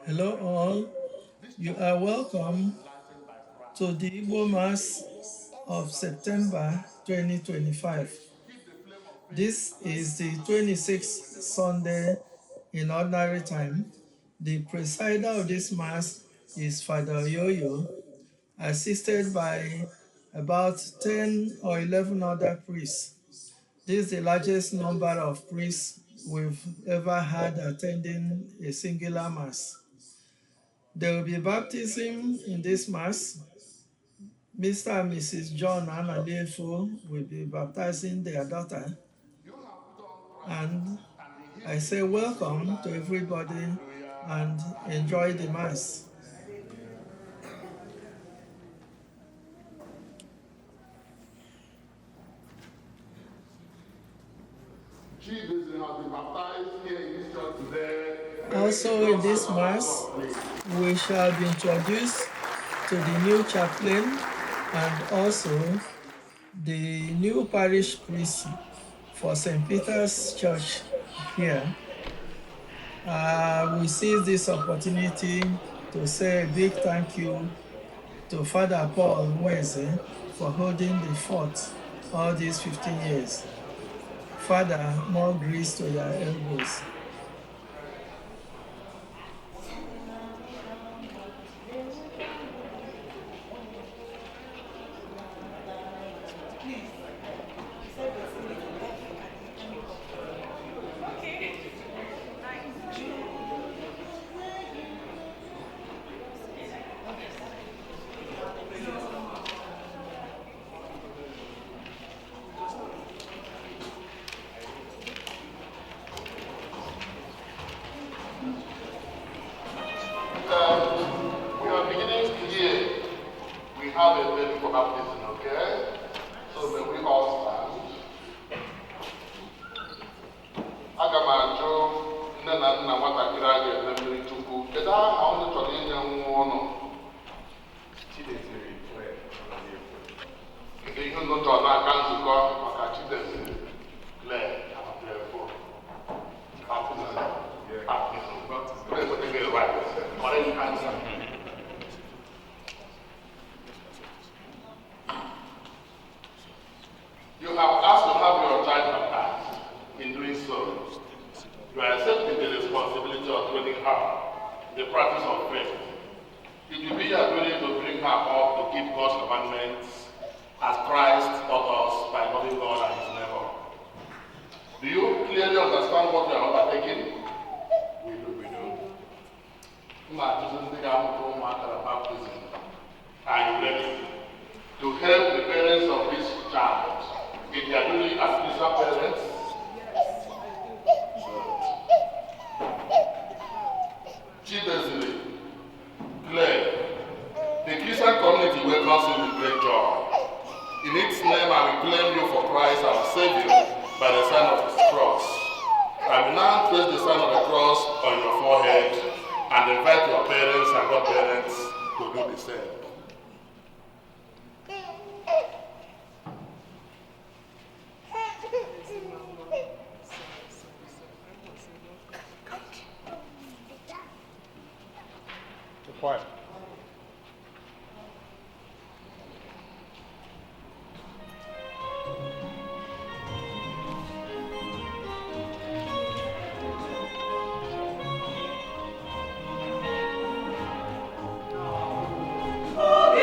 Hello, all. You are welcome to the Igbo Mass of September 2025. This is the 26th Sunday in Ordinary Time. The presider of this Mass is Father Yoyo, assisted by about 10 or 11 other priests. This is the largest number of priests we've ever had attending a singular Mass. There will be baptism in this Mass. Mr. and Mrs. John and Alefo will be baptizing their daughter. And I say welcome to everybody and enjoy the Mass. Also in this Mass, we shall be introduced to the new chaplain and also the new parish priest for St. Peter's Church here. We seize this opportunity to say a big thank you to Father Paul Mweze for holding the fort all these 15 years. Father, more grease to your elbows. We are beginning here. We have a baby for baptism, okay? So may we all stand. Aga m ajụ nne na nna nwatakịrị a ga-eme mmiri Chukwu. Kedu aha unu chọrọ inye nwa ụnụ? Kedu ihe unu chọrọ n'aka nzukọ maka Chideziri Claire Abdulefo? You have asked to have your child baptized. In doing so, you are accepting the responsibility of training her in the practice of faith. It will be your duty to bring her up to keep God's commandments as Christ taught us by loving God and his neighbor. Do you clearly understand what you are undertaking? We do. Baptism. Are you ready to help the parents of this child in their duty as Christian parents? Chidezili, Claire, the Christian community welcomes you with great joy. In its name, I will claim you for Christ our Savior by the sign of his cross. I will now place the sign of the cross on your forehead and invite your parents and godparents to do the same. Quiet. Oh,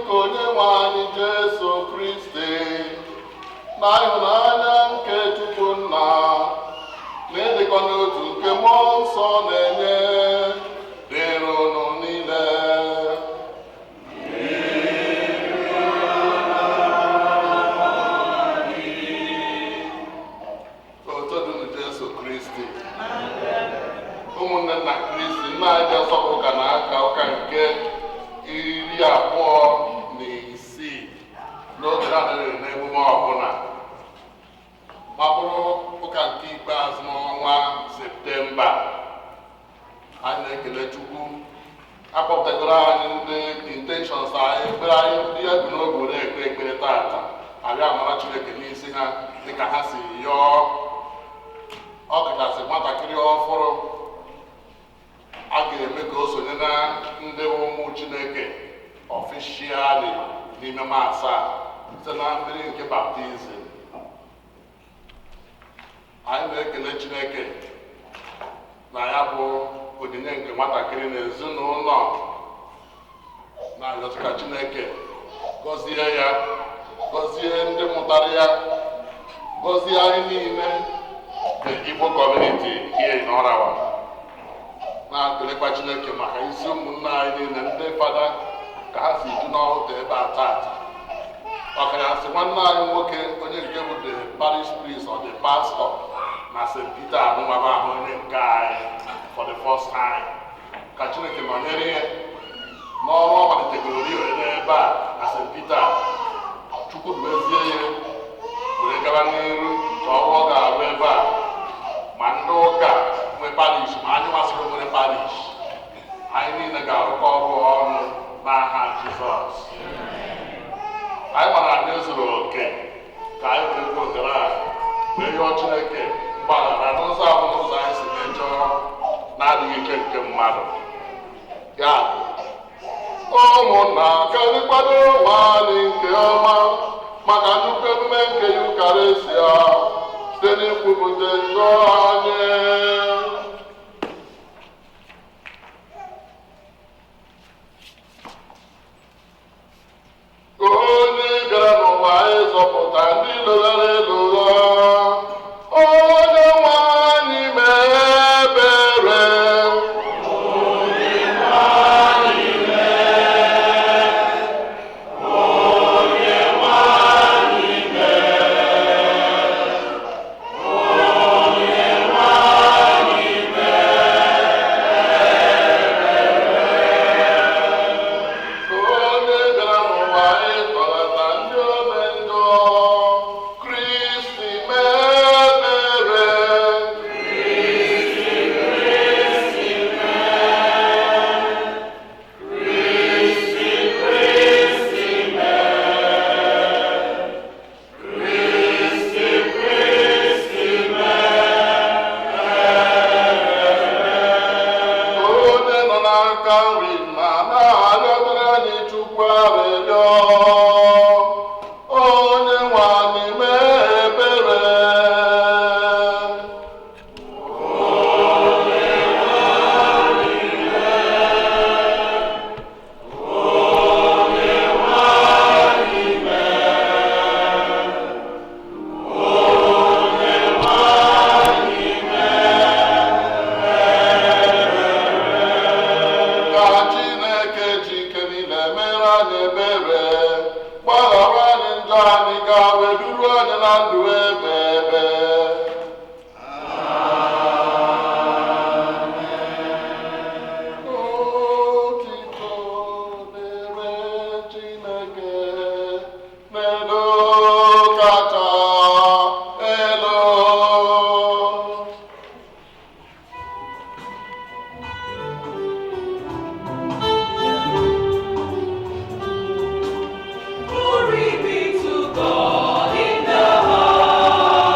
nke Onyenwe anyị Jesu Kristi na ịhụnanya nke Chukwu Nna na ịdịkọ n'otu nke Mmụọ Nsọ na-enye dịrị unu niile. Ụmụnne nna Kristi, nna anyị asọpụ ụka na aka ụka nke 26 n'oge adịghị n'emume ọbụla, ma bụrụ ụka nke ikpeazụ n'ọnwa Septemba. Anyị na-ekele Chukwu akpọpụtagoro anyị ndị intentions anyị, ekpere anyị ndị ya bi n'oge were ekpe ekpere tata, arịa amara Chineke n'isi ha dịka ha si yọọ. Ọ kachasị nwatakịrị ọfụrụ a ga-eme ka o sonye na ndị ụmụ Chineke ọfishialị n'ime asaa site na mmiri nke baptizim. Anyị na-ekele Chineke na ya bụ onyinye nke nwatakịrị na ezinụlọ, na-arịọtụ ka Chineke gọzie ya, gọzie ndị mụtara ya, gọzie anyị niile the Igbo community here in Orawa. Na-akelekwa Chineke maka isi ụmụnne anyị niile ndị fada ka ha si ju n'ọhụta ebe a tata. Ọkachasị nwanne anyị nwoke onye nke bụ the parish priest or the pastor na St. Peter anụnwaba ahụ onye nke anyị for the first time. Ka Chineke nọnyere ihe n'ọrụ ọ malitegoro n'ebe a na St. Peter. Chukwu dubezie ya were gaba n'iru ka ọrụ ọ ga-arụ ebe a, ma ndị ụka nwe parish ma anyị masịrị nwere parish, anyị niile ga-arụkọ ọrụ ọnụ n'aha Jizọs. Anyị mara anyị zuru oke ka anyị were kwe otere a wee yọọ Chineke mgbaghara n'ụzọ abụ n'ụzọ anyị si mejọọ na-adịghị ike nke mmadụ. Ya bụ ụmụnna, ka anyị kwado onwe anyị nke ọma maka nnukwu emume nke Yukarịstịa site n'ikwupụta njọ anyị. Onye bịara n'ụwa ịzọpụta ndị lụghara elugha, onye nwe anyị mee ebere. Glory be to God in the highest.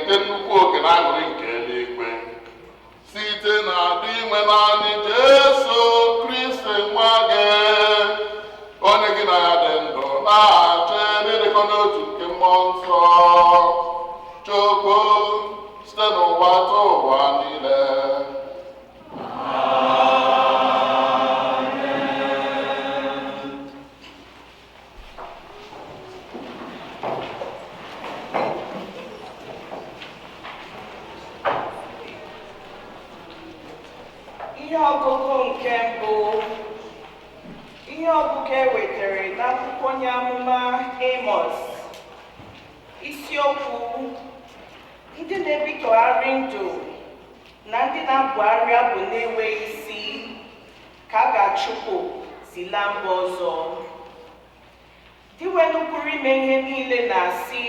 nke nnukwu oke na aṅụrị nke eluigwe site na adị inwe naanị Jesu Kristi nwa gị, onye gị na ya dị ndụ na-achị n'ịdịkọ n'otu nke mmụọ nsọ, Chukwu site n'ụwa ta ụwa niile. Ihe ọgụgụ nke mbụ, ihe ọgụgụ ewetara n'akwụkwọ onye amụma Amos. Isiokwu: ndị na-ebitọgharị ndụ na ndị na-abụgharị abụ na-enweghị isi ka a ga-achụpụ zila mba ọzọ. Diwenu pụrụ ime ihe niile na-asị,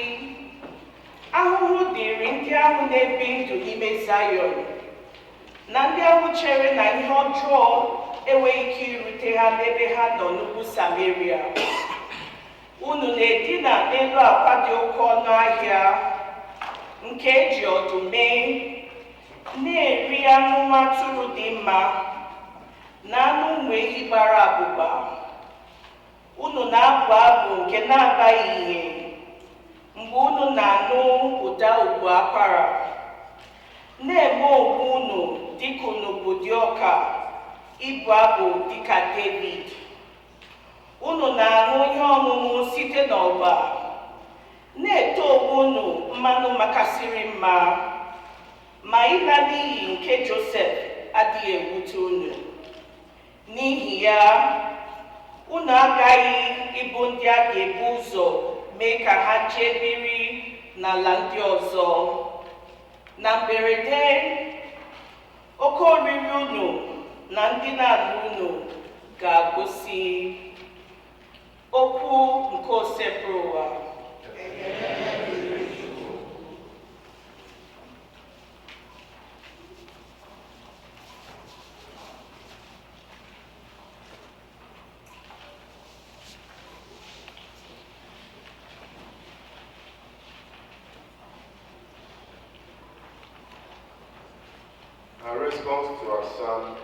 ahụhụ dịrị ndị ahụ na-ebi ndụ n'ime Zayọn, na ndị ahụ chere na ihe ọjọọ enweghị ike irute ha n'ebe ha nọ n'ugwu Sameria. Unu na-edina n'elu akwa dị oke ọnụ ahịa nke eji ọdụ mee, na-eri anụ atụrụ dị mma na anụ ụmụ ehi gbara abụba. Unu na-abụ abụ nke na-abaghị ihe mgbe unu na-anụ ụda ụbọ akwara, na-eme onwe unu dịka unu bụ dịọka ịbụ abụ dịka David. Unu na-aṅụ ihe ọṅụṅụ site n'ọba, na-eto onwe unu mmanụ makasịrị mma, ma ịla n'iyi nke Josef adịghị ewute unu. N'ihi ya, unu agaghị ịbụ ndị a ga-ebu ụzọ mee ka ha jee biri n'ala ndị ọzọ. Na mberede, oke oriri unu na ndị na-alụ unu ga-agụsị. Okwu nke osepụ ụwa. Our response to our psalm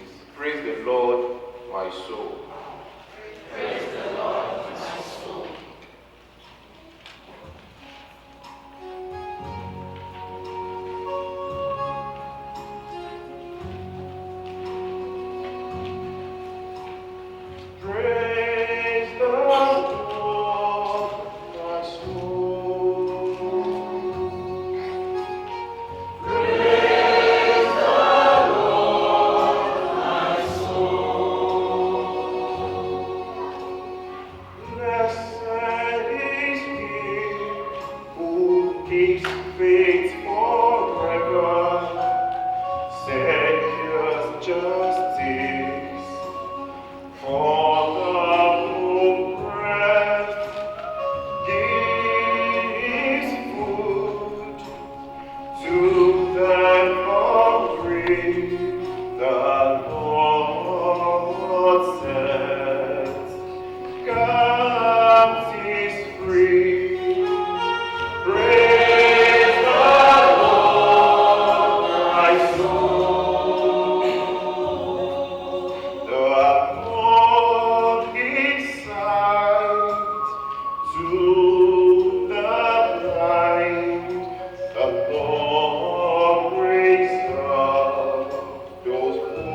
is, praise the Lord, my soul. Praise the Lord, my soul. Praise the Lord, my soul. Praise the Lord, my soul. Blessed is he who keeps faith forever, secures justice for the oppressed, gives food to the hungry. The Lord sets captives free. Praise the Lord, my soul. The Lord gives sight to the blind. The Lord raises up those who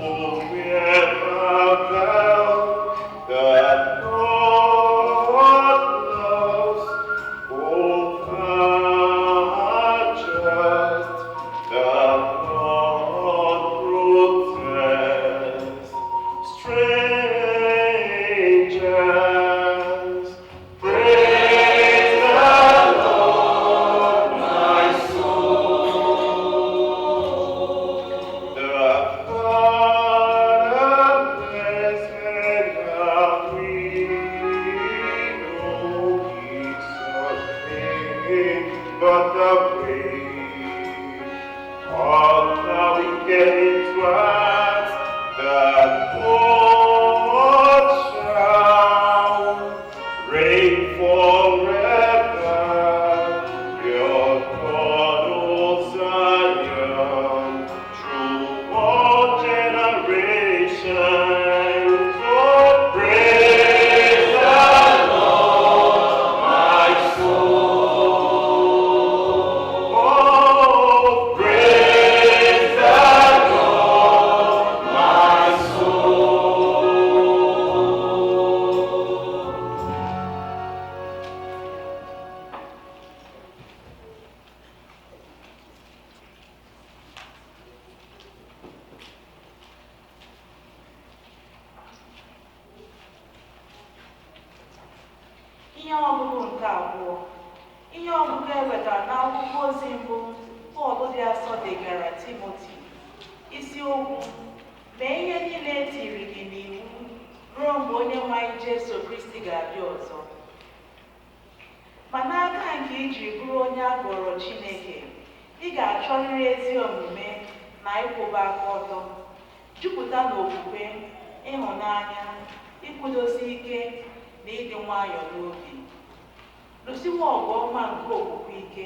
were bowed down. The Lord loves both the just. The Lord protects strangers. Praise the Lord, my soul. The fatherless and the widow he sustains, but the brave all the wicked into hands, the Lord shall reign forever. Your God, O ewetara n'akwụkwọ ozi mbụ Pọl dị asọ degara Timoti, isiokwu mee ihe niile e tiri gị n'iwu ruo mgbe Onyenwe anyị Jesu Kristi ga-abịa ọzọ. Ma n'aka nke iji bụrụ onye a gọrọ Chineke, ị ga-achọrịrị ezi omume na ịkwụba aka ọtọ, jupụta n'okwukwe, ịhụnanya, ikwudosi ike na ịdị nwayọọ n'obi. Lụsiwa ọgụ ọma nke okwukwe ike,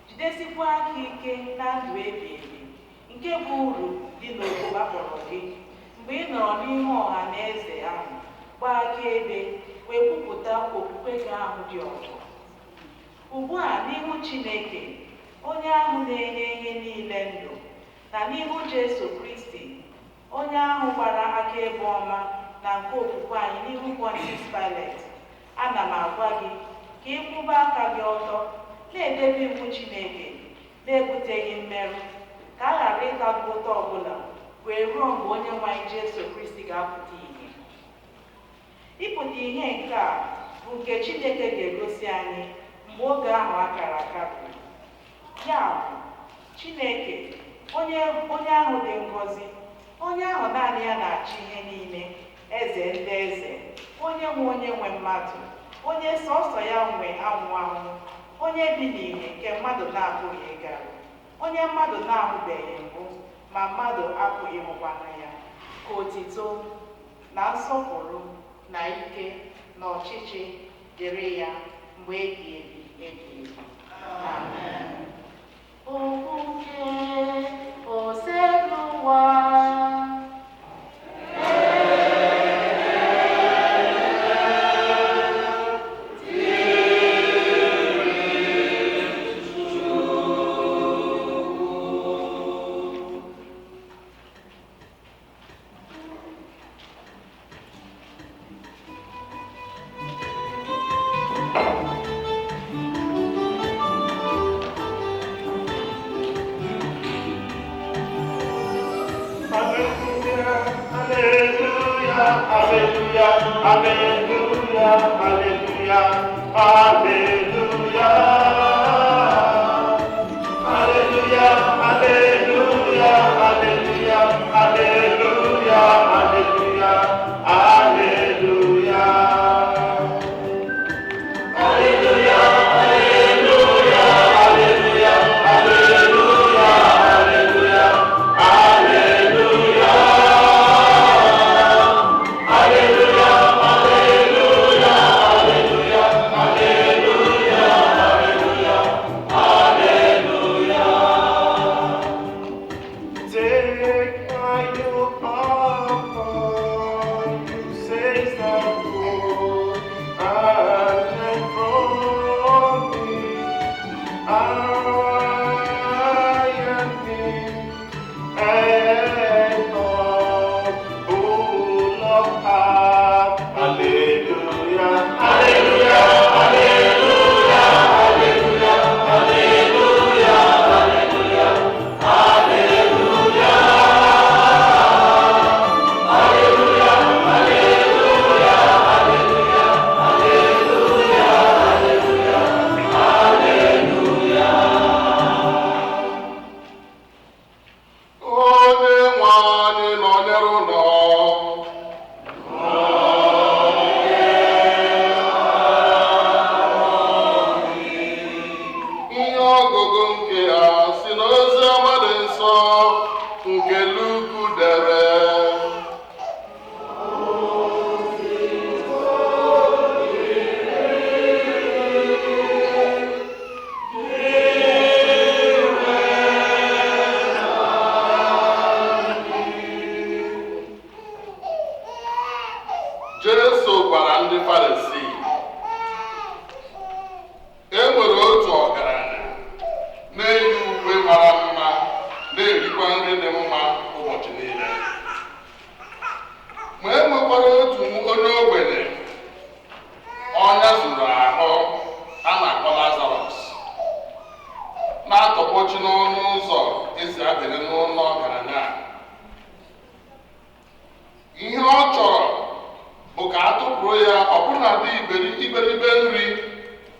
jidesikwa aka ike na ndụ ebi ebi, nke bụ uru dị n'obodo akpọrọ gị, mgbe ị nọrọ n'ihu ọha na eze ahụ gbaa akaebe wee kwupụta okwukwe gị ahụ dị ọzọ. Ugbu a n'ihu Chineke, onye ahụ na-enye ihe niile ndụ, na n'ihu Jesu Kristi, onye ahụ gbara akaebe ọma na nke okwukwe anyị n'ihu Pontius Pilate, ana m agwa gị ka ị kwụba aka gị ọtọ, na-edebe iwu Chineke, na-ebuteghị mmerụ, ka a ghara ịta gị ụta ọbụla wee ruo mgbe Onyenwe anyị Jesu Kristi ga-apụta ìhè. Ịpụta ìhè nke a bụ nke Chineke ga-egosi anyị mgbe oge ahụ akara aka bụ. Ya bụ, Chineke, onye ahụ dị ngọzi, onye ahụ naanị ya na-achị ihe niile, eze ndị eze, onye nwe mmadụ, onye sọsọ ya nwe anwụ anwụ, onye bi n'ìhè nke mmadụ na-apụghị ịgarụ, onye mmadụ na-ahụbeghị mbụ, ma mmadụ apụghị ịhụkwana ya, ka otito na nsọpụrụ na ike na ọchịchị dịrị ya mgbe ebighị ebi. Amen. Okwuke oseluwa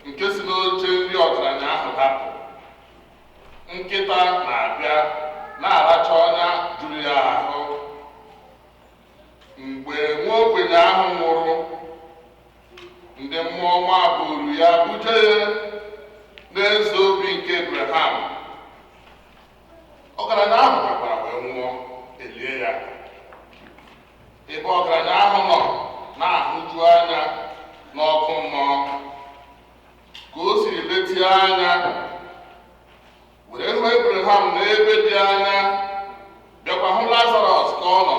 nke si n'oche nri ọgaranya ahụ dapụ. Nkịta na-abịa na-aracha ọnya juru ya ahụ. Mgbe nwa ogbenye ahụ nwụrụ, ndị mmụọ ọma buru ya buje ya n'eze obi nke Abraham. Ọgaranya ahụ gakwara wee nwụọ, elie ya. Ebe ọgaranya ahụ nọ na-ahụju anya n'ọkụ mmụọ, ka o siri letie anya were hụ Abraham n'ebe dị anya, bịakwa hụ Lazarọs ka ọ nọ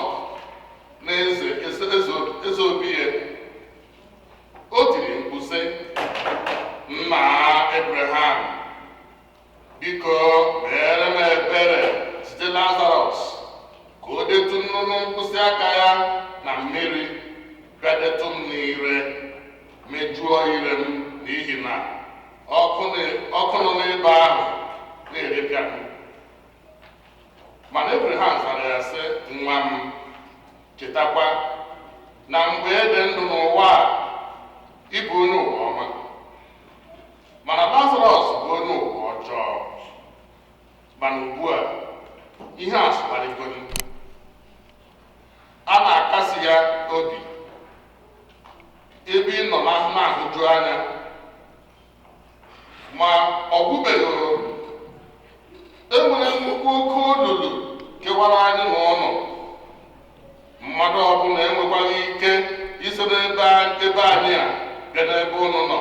n'eze obi ya. O tiri mkpu sị, "Nna Abraham, biko meere m ebere site Lazarọs ka o detụ nnụnụ mkpịsị aka ya na mmiri, bịa detụ m n'ire, mejuo ire m, n'ihi na ọkụ nọ n'ebe ahụ na-erepịa m." Mana Abraham zara ya sị, "Nwa m, chetakwa na mgbe ị dị ndụ n'ụwa a, ị bụ onye ụwa ọma, mana Lazarọs bụ onye ụwa ọjọọ. Mana ugbu a ihe a sụgharịgoro, a na-akasi ya obi ebe ị nọ na-ahụju anya, ma ọ bụbeghị. Enwere nnukwu oke olulu kewara anyị n'ụlọ. Mmadụ ọbụla enwekwaghị ike iso n'ebe anyị a bịa n'ebe unu nọ.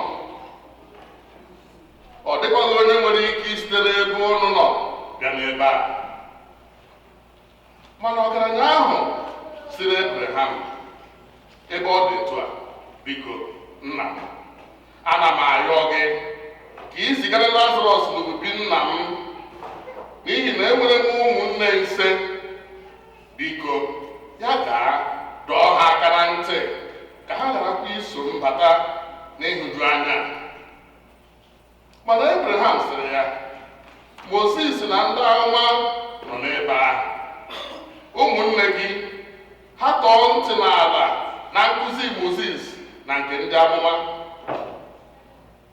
Ọ dịkwaghị onye nwere ike isite n'ebe unu nọ bịa n'ebe a." Mana ọgaranya ahụ sịrị Abraham, "Ebe ọ dị etu a, biko nna, ana m arịọ gị ka ị zigara Lazarọs n'obibi nna m, n'ihi na enwere m ụmụnne ise. Biko ya gaa dọọ ha aka na ntị ka ha gharakwa iso m bata n'ịhụju anya." Mana Abraham sịrị ya, "Mozis na ndị amụma nọ n'ebe ahụ. Ụmụnne gị ha tọọ ntị n'ala na nkụzi Mozis na nke ndị amụma."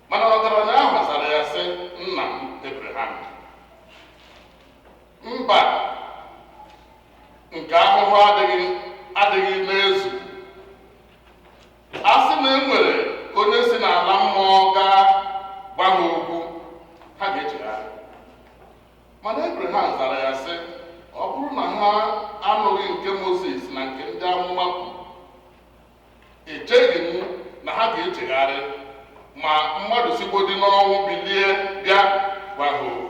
Mana ọgaranya ahụ zara ya sị, "Nna m Abraham, mba nke ahụhụ adịghị n'ezu. A sị na e nwere onye si n'ala mmụọ gaa gwa ha okwu, ha ga-echegharị." Mana Abraham zara ya sị, "Ọ bụrụ na ha anụghị nke Mozis na nke ndị amụma kwuru, echeghị m na ha ga-echegharị ma mmadụ sikwodi n'ọnwụ bilie bịa gwa ha okwu."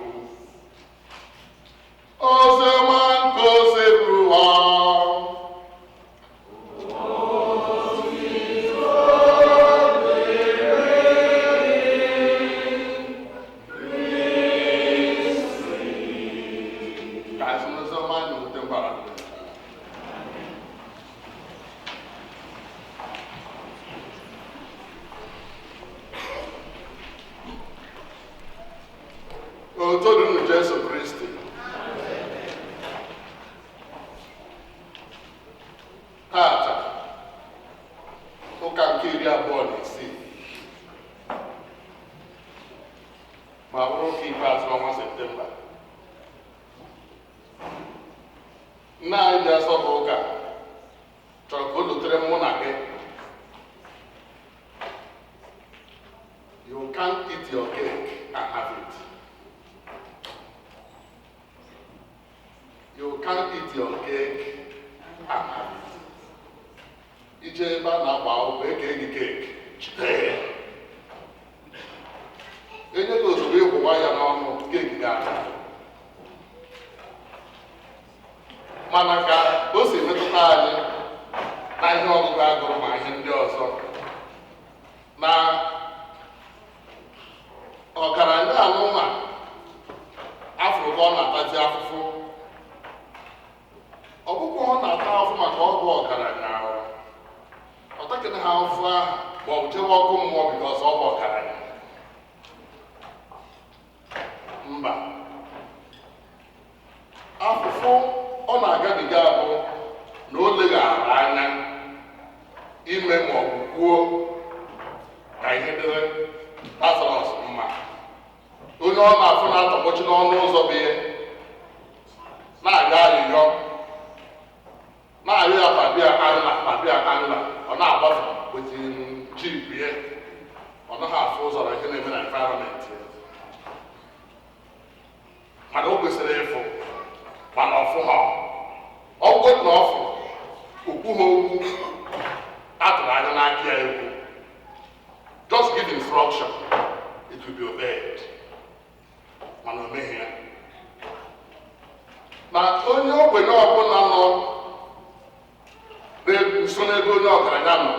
Oziọma nke ose bụrụ ụwa. Otu dị unu Jesu Kristi. Tata ụka nke 26 ma bụrụ ụka ikpeazụ ọnwa Septemba. Nna anyị dị asọ bụ ụka chọrọ ka o dotere mụ na gị. You can't eat your cake and have it. You can't eat your cake and have it. Ije ebe a na-agba akwụkwọ eke gị keeki, chite ya. Enye gị ozugbo ịkwụwa ya n'ọnụ, keeki ga-ata. Mana ka o si metụta anyị na ihe ọgụgụ agụrụ ma ihe ndị ọzọ, na ọgaranya anụma afụrụ ka ọ na-atazi afụfụ. Ọkụkọ ọ na-ata afụ maka ọgwụ ọgaranya ahụ, ọtakịrị ha afụ ahụ ma ọ bụ jewe ọkụ mmụọ bikọs ọ bụ ọgaranya. Mba, afụfụ ọ na-agabiga abụ na o leghara anya ime ma ọ bụ kwuo ka ihe dịrị Lazarọs onye ọ na-afụ na-atọkpọchi n'ọnụ ụzọ bụ ihe na-arịọ arịrịọ na-arịọ ya babịa anla ọ na-agbafe wetin jip ya ọ naghị afụ ụzọ na ihe na-eme na environment ya mana o kwesịrị ịfụ mana ọfụ ha ọgwụ na ọfụ okwu ha okwu atụrụ anya n'aka ya ekwu just give instruction it will be obeyed mana o meghị ya na onye ogbenye ọbụla nọ nso n'ebe onye ọgaranya nọ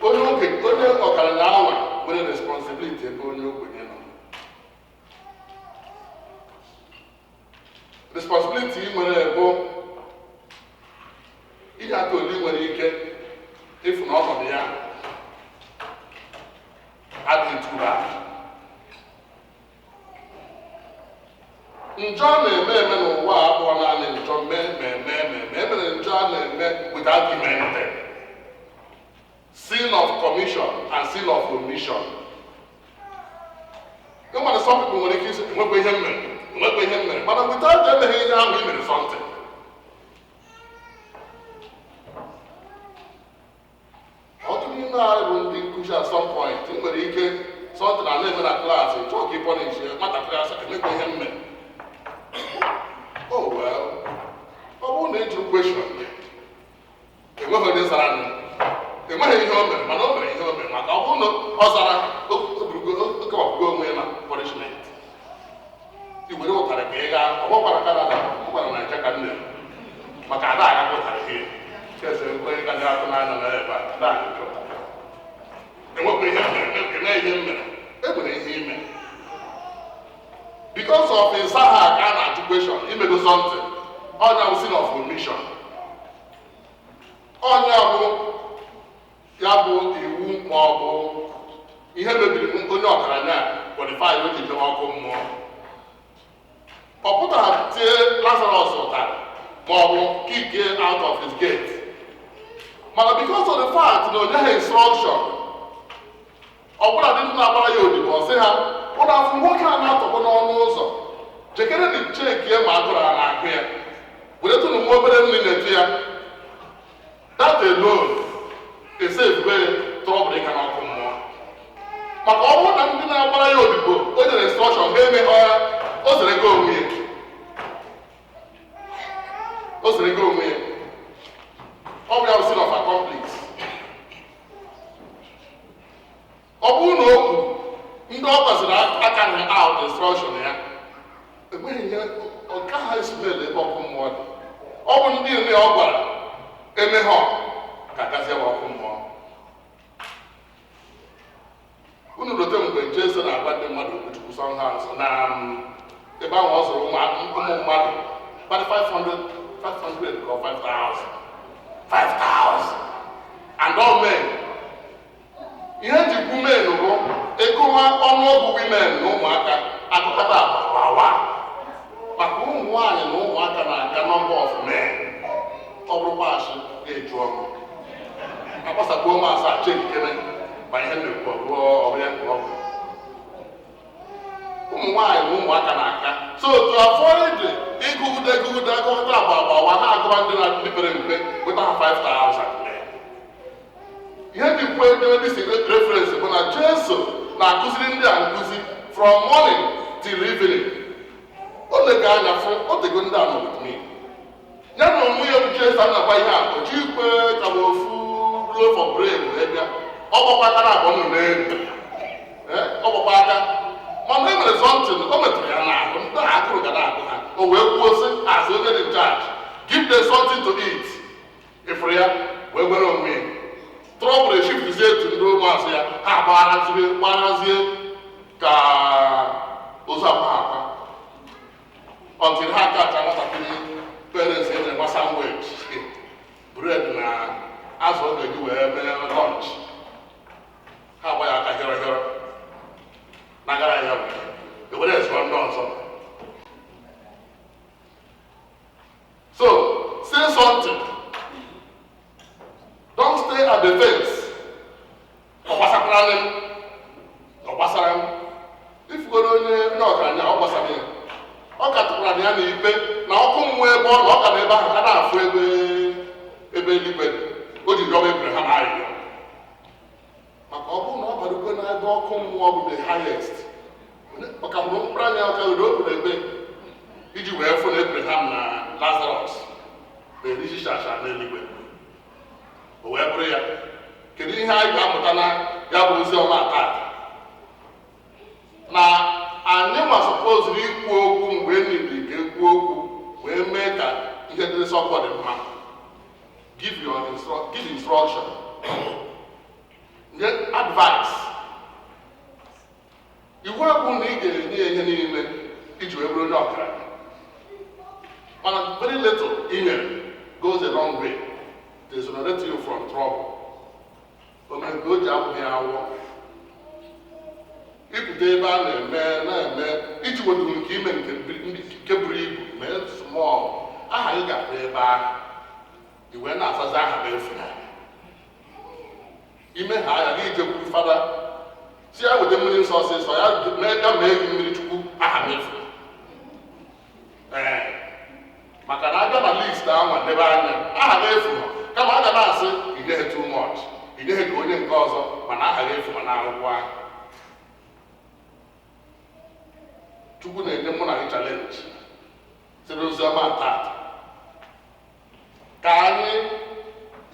onye ọgaranya ahụ nwere responsibility ebe onye ogbenye nọ responsibility ị nwere bụ ihe aka ole nwere ike ịfụ na ọnọdụ ya adịghị tụba njọ na-eme eme n'ụwa abụọ naanị njọ emere njọ a na-eme without argument sin of commission and sin of omission nwere some people nwere ike isi enwekwa ihe mmere mana without emeghị ihe ahụ i mere something ọtụtụ n'ime anyị bụ ndị nkụzi at some point nwere ike something na na-eme na klaasị chọọ ka ịpọ na-echi nwatakịrị asa emekwa ihe mmere oh well ọ bụrụ na ịjụ question enweghị onye zara nụ enweghị ihe o mere mana o mere ihe o mere maka ọ bụrụ na ọ zara okewapụgo onwe ya na punishment i were ụtarị ka ị gaa ọ gbakwara Canada ọ gwara Naịja ka nne maka ada agakwa ụtarị ihe kese onye ka dị atụ n'anya na ebe a enwekwa ihe mere enwere ihe ime because of nsaha ka a na-ajụ question imego something ọnya bụ sin of omission ọnya bụ ya bụ iwu ma ọ bụ ihe mebiri onye ọgaranya qualify o ji jewe ọkụ mmụọ ọ pụtara tie Lazarus ụtarị ma ọ bụ kick out of his gate mana because of the fact na o nyeghị instruction ọ bụla dị ndị na-agbara ya odibo ọ sị ha ụlọ afọ nwoke a na-atọgbọ n'ọnụ ụzọ jekere dị cheki ma agụrụ ha na-akụ ya were tụnụ nwa obere nri na-etu ya that alone esevube trọbụl ịga n'ọkụ mmụọ maka ọ bụrụ na ndị na-agbara ya odibo o nyere instruction ha emeghọ ya o zere go onwe ya ọ bụ ya bụ sin of accomplice ọ bụrụ na okwu ndị ọ gbaziri aka na out instruction ya enweghị ihe ọka ha esubele ebe ọkụ mmụọ dị ọ bụ ndị nne ọ gwara emeghọ ka gazie ọkụ mmụọ unu rote mgbe Jesu na-agba ndị mmadụ okwuchukwu sọnha nsọ na ebe ahụ ọ zụrụ ụmụ mmadụ 500 ka 5,000 and all men ihe njikwu men bụ ịgụwa ọnụọgụ women na ụmụaka agụkọta agbawa maka ụmụ nwaanyị na ụmụaka na-aga number of men ọ bụrụkwa asị ga-eju ọkụ akpasakpuo m asaa chekikere ma ihe na-ekwu ọgụọ ọbụla ọgụ ụmụ nwaanyị na ụmụaka na-aka so to avoid ịgụgide agụkọta agbawa ha agụba ndị na ndị pere mpe weta ha 5,000 ihe dị kwu ebe disi reference bụ na Jesu na-akụziri ndị a nkụzi from morning till evening o lega anya fụ o tego ndị a nọ with me ya na onwe ya bụ Jesu a na-agba ihe a ochi ikwe ka bụ ofu loaf of bread wee bịa ọ gbakwa aka na abụọ nụ n'elu ọ gbakwa aka mana e mere something o metụrụ ya n'ahụ ndị agụrụ ga na-agụ ha o wee kwuo sị as onye dị charge give them something to eat ịfụrụ ya wee gwere onwe ya trọbụl eshifụzie etu ndị ụmụazụ ya ha gbarazie ka ozu akwa until ha kacha nwatakịrị parents enye gba sandwich bread na azụ ọ ga-eji wee mee lunch ha agba ya aka hịọrọ nagara ya ewere ezụọ ndị ọzọ so say something. Don't stay at the fence. Ọ gbasara m ka na ya na ikpe na ọkụ mmụọ ebe ọ na ọ ka na ebe ahụ ka na-afụ ebe eluigwe o ji rịọba Abraham arịrịọ maka ọ bụrụ na ọ barugo na ebe ọkụ mmụọ bụ the highest maka mgbe mkpụrụ anya aka were o buru ebe iji wee fụ na Abraham na Lazarus na-erichichacha n'eluigwe o wee bụrụ ya kedu ihe anyị ga-amụta na ya bụ ozi ọma taa na anyị ma sọpozuru ikwu okwu mgbe e niri ka ekwu okwu wee mee ka ihe dịrị sọpọ dị mma give instruction nye advice iwu ekwu na ị ga-enye ya ihe niile iji wee bụrụ onye ọgaranya mana very little i nyere goes a long way to exonerate you from trouble o mere ka o ji abụghị awọ ịpụta ebe a na-eme iji weduru nke ime nke buru ibu mee small aha gị ga-abụ ebe ahụ iwe na-asazi aha bụ efu ime ha ya gị jekwuru fada si ya weta mmiri nsọ ọsịsọ ya mee gị mmiri chukwu aha m efu maka na abịa na list ahụ debe anya aha gị efu kama a ga na-asị inyeghị too much inyeghị ka onye nke ọzọ mana aha gị efu ma na akwụkwọ ahụ Chukwu na-enye mụ na gị chalenji site oziọma taa ka anyị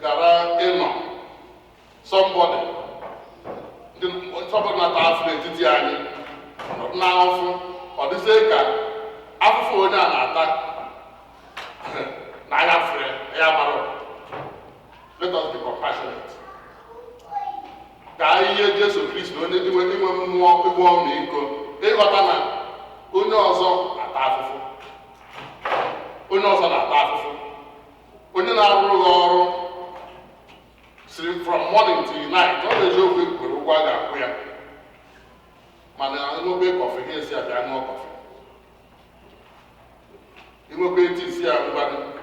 ghara ịnọ sọmbọdị na-ata afụ n'etiti anyị n'afụ ọ dịzie ka afụfụ onye a na-ata na anya fere ya mara. Let us be compassionate. Ka anyị ihe Jesu Kristo onye inwe mmụọ ịgwọ ọmịiko ịghọta na onye ọzọ na-ata afụfụ onye na-arụrụ gị ọrụ siri from morning till night ọ na-eji okwu ekwere ụgwọ a ga-akwụ ya mana ịṅụbe kọfị gị esi abịa ṅụọ kọfị ịnwekwa eti isi ya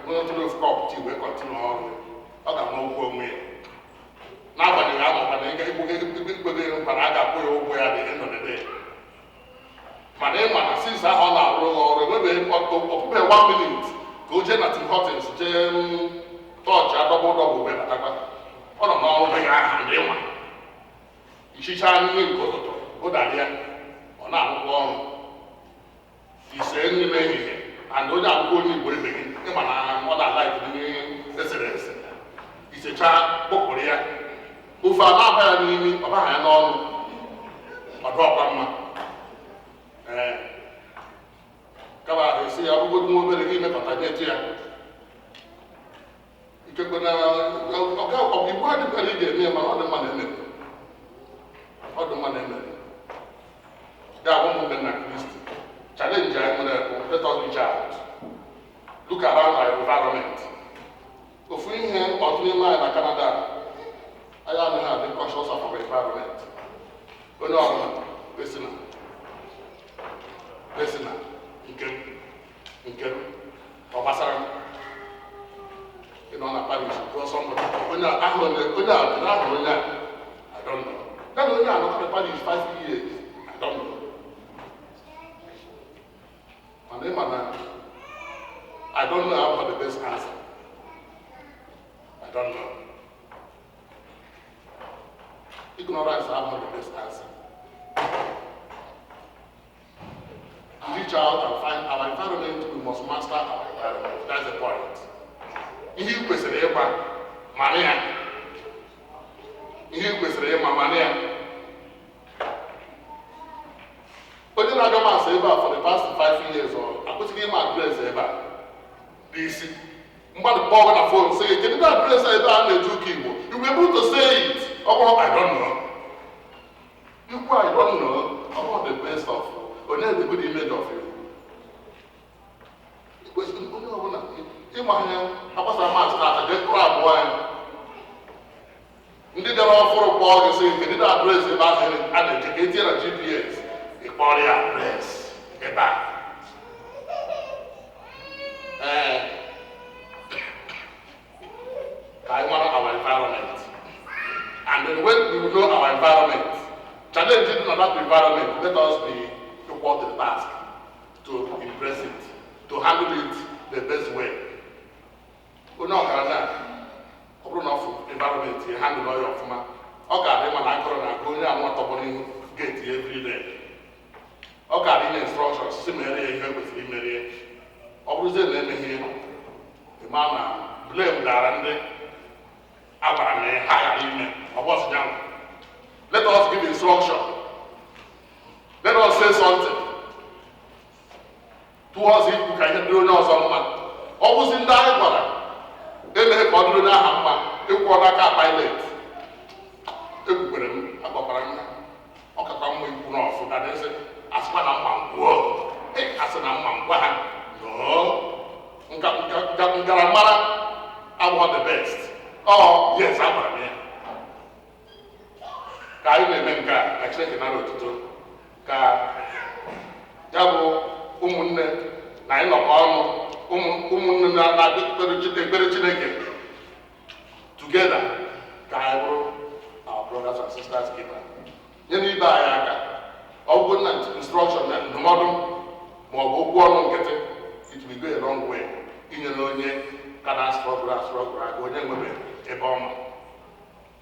n'otụrụ ofu kọp tii wee kọntinu ọrụ ọ ga-ama ụgwọ onwe ya n'agbanyeghị amụkwa na ikpeghe nkwa na a ga-akwụ ya ụgwọ ya dị ịnọdede mana ịma na since ahụ ọ na-arụ ọrụ enwebeghị ọkpụkpe 1 minute ka o jee na Tim Hortons jee tọọchị adọbụ wee batakwa ọ nọ n'ọrụ be ya aha ndị ịma ichicha nri nke ụtụtụ ụdarị ya ọ na-arụkwa ọrụ ise nri n'ehihie and onye akwụkwọ onye Igbo ebe gị ịma na ọ na-alaiki nri esere ese isecha kpụpụrụ ya ofe a na-aba ya n'imi ọ baha ya n'ọnụ ọdụ ọkwa mma kaba esi ya bụgodu nwa obere gị mepụta nyetu ya ikekwe na igbo adịkwara ị ga-eme ya mana ọ dị mma na-emere ya bụ ụmụnne na Kristi chalenji anyị nwere bụ let us reach out look around our environment. Ofu ihe ọtụ n'ime anyị na Canada anyị anaghị adị conscious of our environment. Onye ọbụla lesina nke ọ gbasara ịnọ na Paris gụọ sọmbọdụ onye ahụrụ onye a I don't know. Then onye a nọkọrọ Paris 5 years I don't know. mana ịma na I don't know how the best answer. I don't know. Ignorance is not the best answer. Reach out and find our environment. We must master our environment. That's the point. Ihe i kwesịrị ịgba mana ya. Ihe i kwesịrị ịma mana ya. Onye na-aga masị ebe a for the past 5 years akwụsịghị ịma adreesị ebe a n'isi. Mmadụ kpọọ na phone say, kedu the adreesị ebe a na-eji ụka Igbo? You were able to say it. I don't know. You I don't know. I want the best of you. Onye the good image of you. Onye ọbụla ịma anya agbasa maasị na aja kụrụ abụọ ya. Ndị bịara ọfụrụ kpọọ gị sị kedu the adreesị ebe ahụ a na-eji ka etinye na GPS ịkpọrọ ya adreesị ebe a. I want our environment. And then when we know our environment, challenging in that environment, let us be equal to the task, to impress it, to blame Darande. Let us give instruction. Let us say something. Towards it, we can do no someone. Always in die, then they have ordered a hammer, a quarter pilot. A paparanga. Okay, come with Puno, that is it. As one of my world. As an among one. No. Garamara, I want the best. Oh, yes, I want it. Kai Menka, actually, another to Ka Jabo, Umunne, Nine of Umunna, together, Cairo, our brothers and sisters, keeper. Yenny Bayaka, all good instruction and the modern, more one get it will go a long way. In your own can ask for grass, go a bomb.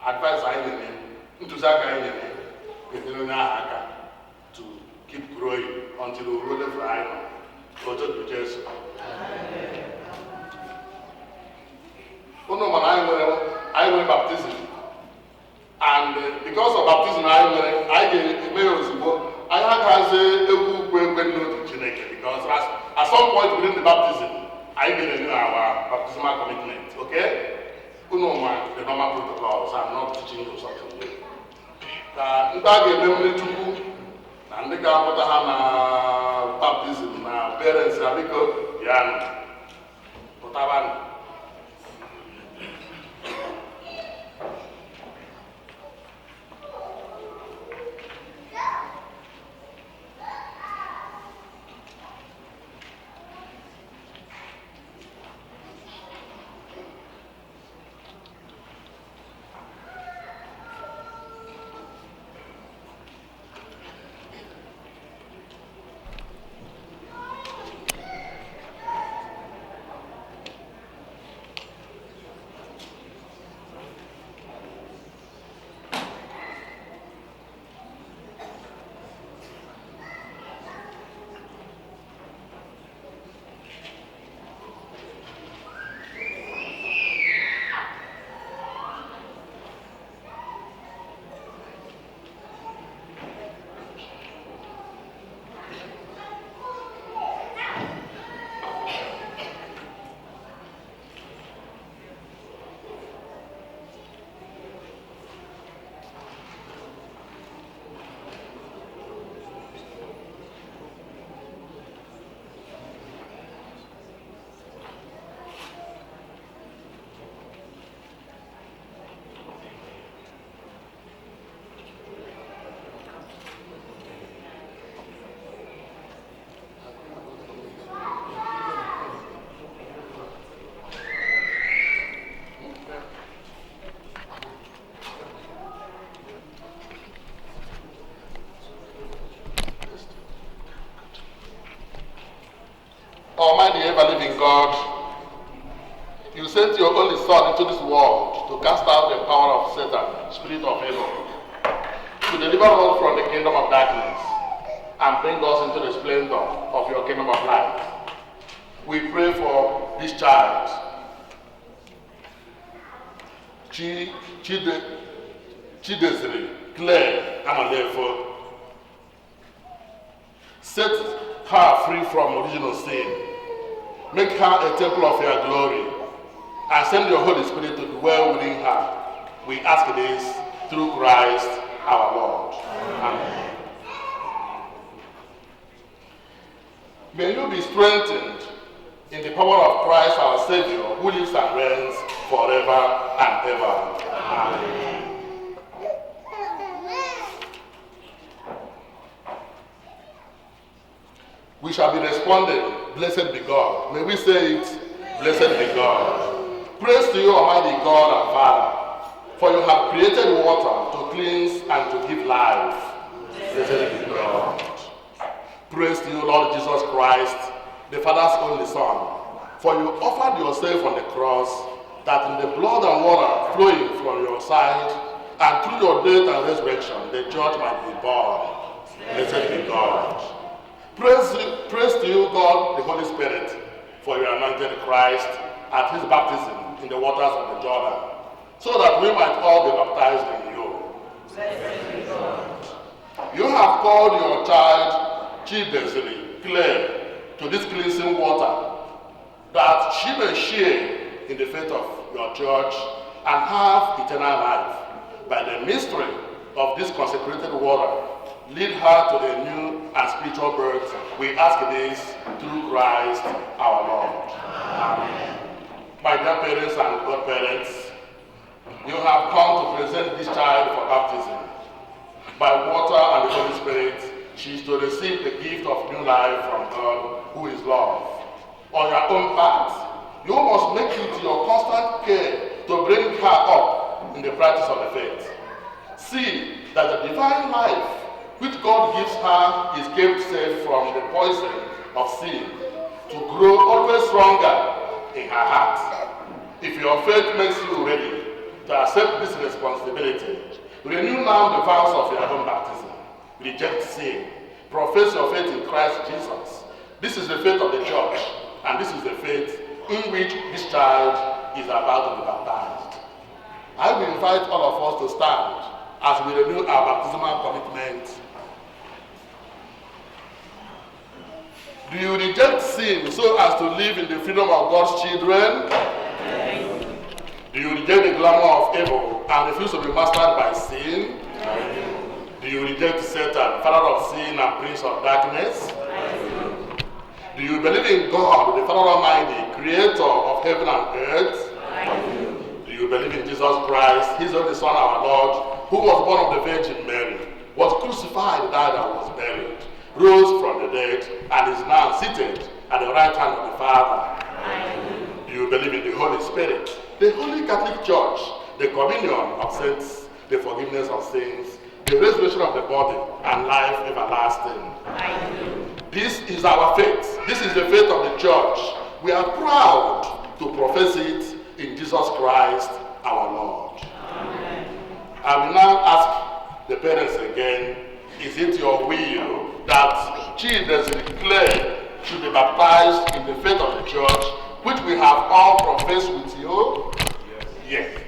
Advice I into Zaka to keep growing until we roll the fry. Go to Jesus. I will baptism. And because of baptism, I get males. I have a good because at some point within the baptism, I get a new our baptismal commitment. Okay? The normal protocols. I'm not teaching you something new. And the guy baptism now, parents are because yeah, but Almighty ever-living God, you sent your only Son into this world to cast out the power of Satan, spirit of evil, to deliver us from the kingdom of darkness and bring us into the splendor of your kingdom of light. We pray for this child, Chidesiri Claire Amalefo. Set her free from original sin. Make her a temple of your glory, and send your Holy Spirit to dwell within her. We ask this through Christ our Lord. Amen. May you be strengthened in the power of Christ our Savior, who lives and reigns forever and ever. Amen. We shall be responding, blessed be God. May we say it, blessed be God. Praise to you, Almighty God and Father, for you have created water to cleanse and to give life. Blessed be God. Praise to you, Lord Jesus Christ, the Father's only Son, for you offered yourself on the cross, that in the blood and water flowing from your side, and through your death and resurrection, the church might be born. Blessed be God. Praise to you, God, the Holy Spirit, for your anointed Christ at his baptism in the waters of the Jordan, so that we might all be baptized in you. Blessed be God. You have called your child Chidezili, Claire, to this cleansing water, that she may share in the faith of your church and have eternal life. By the mystery of this consecrated water, lead her to a new and spiritual birth. We ask this through Christ our Lord. Amen. My dear parents and godparents, you have come to present this child for baptism. By water and the Holy Spirit, she is to receive the gift of new life from God, who is love. On your own part, you must make it your constant care to bring her up in the practice of the faith. See that the divine life which God gives her is kept safe from the poison of sin, to grow always stronger in her heart. If your faith makes you ready to accept this responsibility, renew now the vows of your own baptism. Reject sin. Profess your faith in Christ Jesus. This is the faith of the church, and this is the faith in which this child is about to be baptized. I will invite all of us to stand as we renew our baptismal commitment. Do you reject sin so as to live in the freedom of God's children? Yes. Do you reject the glamour of evil and refuse to be mastered by sin? Do you reject Satan, father of sin and prince of darkness? Do you believe in God, the Father Almighty, creator of heaven and earth? Do you believe in Jesus Christ, his only Son, our Lord, who was born of the Virgin Mary, was crucified, died, and was buried, rose from the dead, and is now seated at the right hand of the Father? Do you believe in the Holy Spirit, the Holy Catholic Church, the communion of saints, the forgiveness of sins, the resurrection of the body, and life everlasting? This is our faith. This is the faith of the church. We are proud to profess it in Jesus Christ our Lord. Amen. I will now ask the parents again, is it your will that children declared should be baptized in the faith of the church, which we have all professed with you? Yes.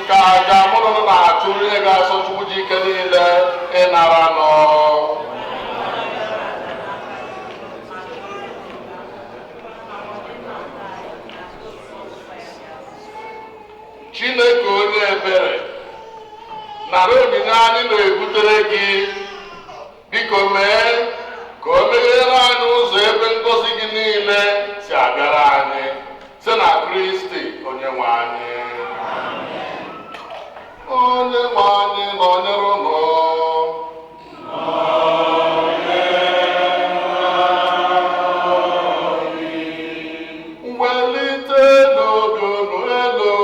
nke aja mụrụ na-achụ ihe ga-asọ Chukwu ji ike niile ịnara nọ. Chineke onye ebere, nara onyinye anyị na-ebutere gị, biko mee ka o meghere anyị ụzọ ebe ngọzi gị niile si abịara anyị site na Kristi onye nwe anyị. Onye nwe anyị nọnyere ụnụ. Welite n'obi unu elu.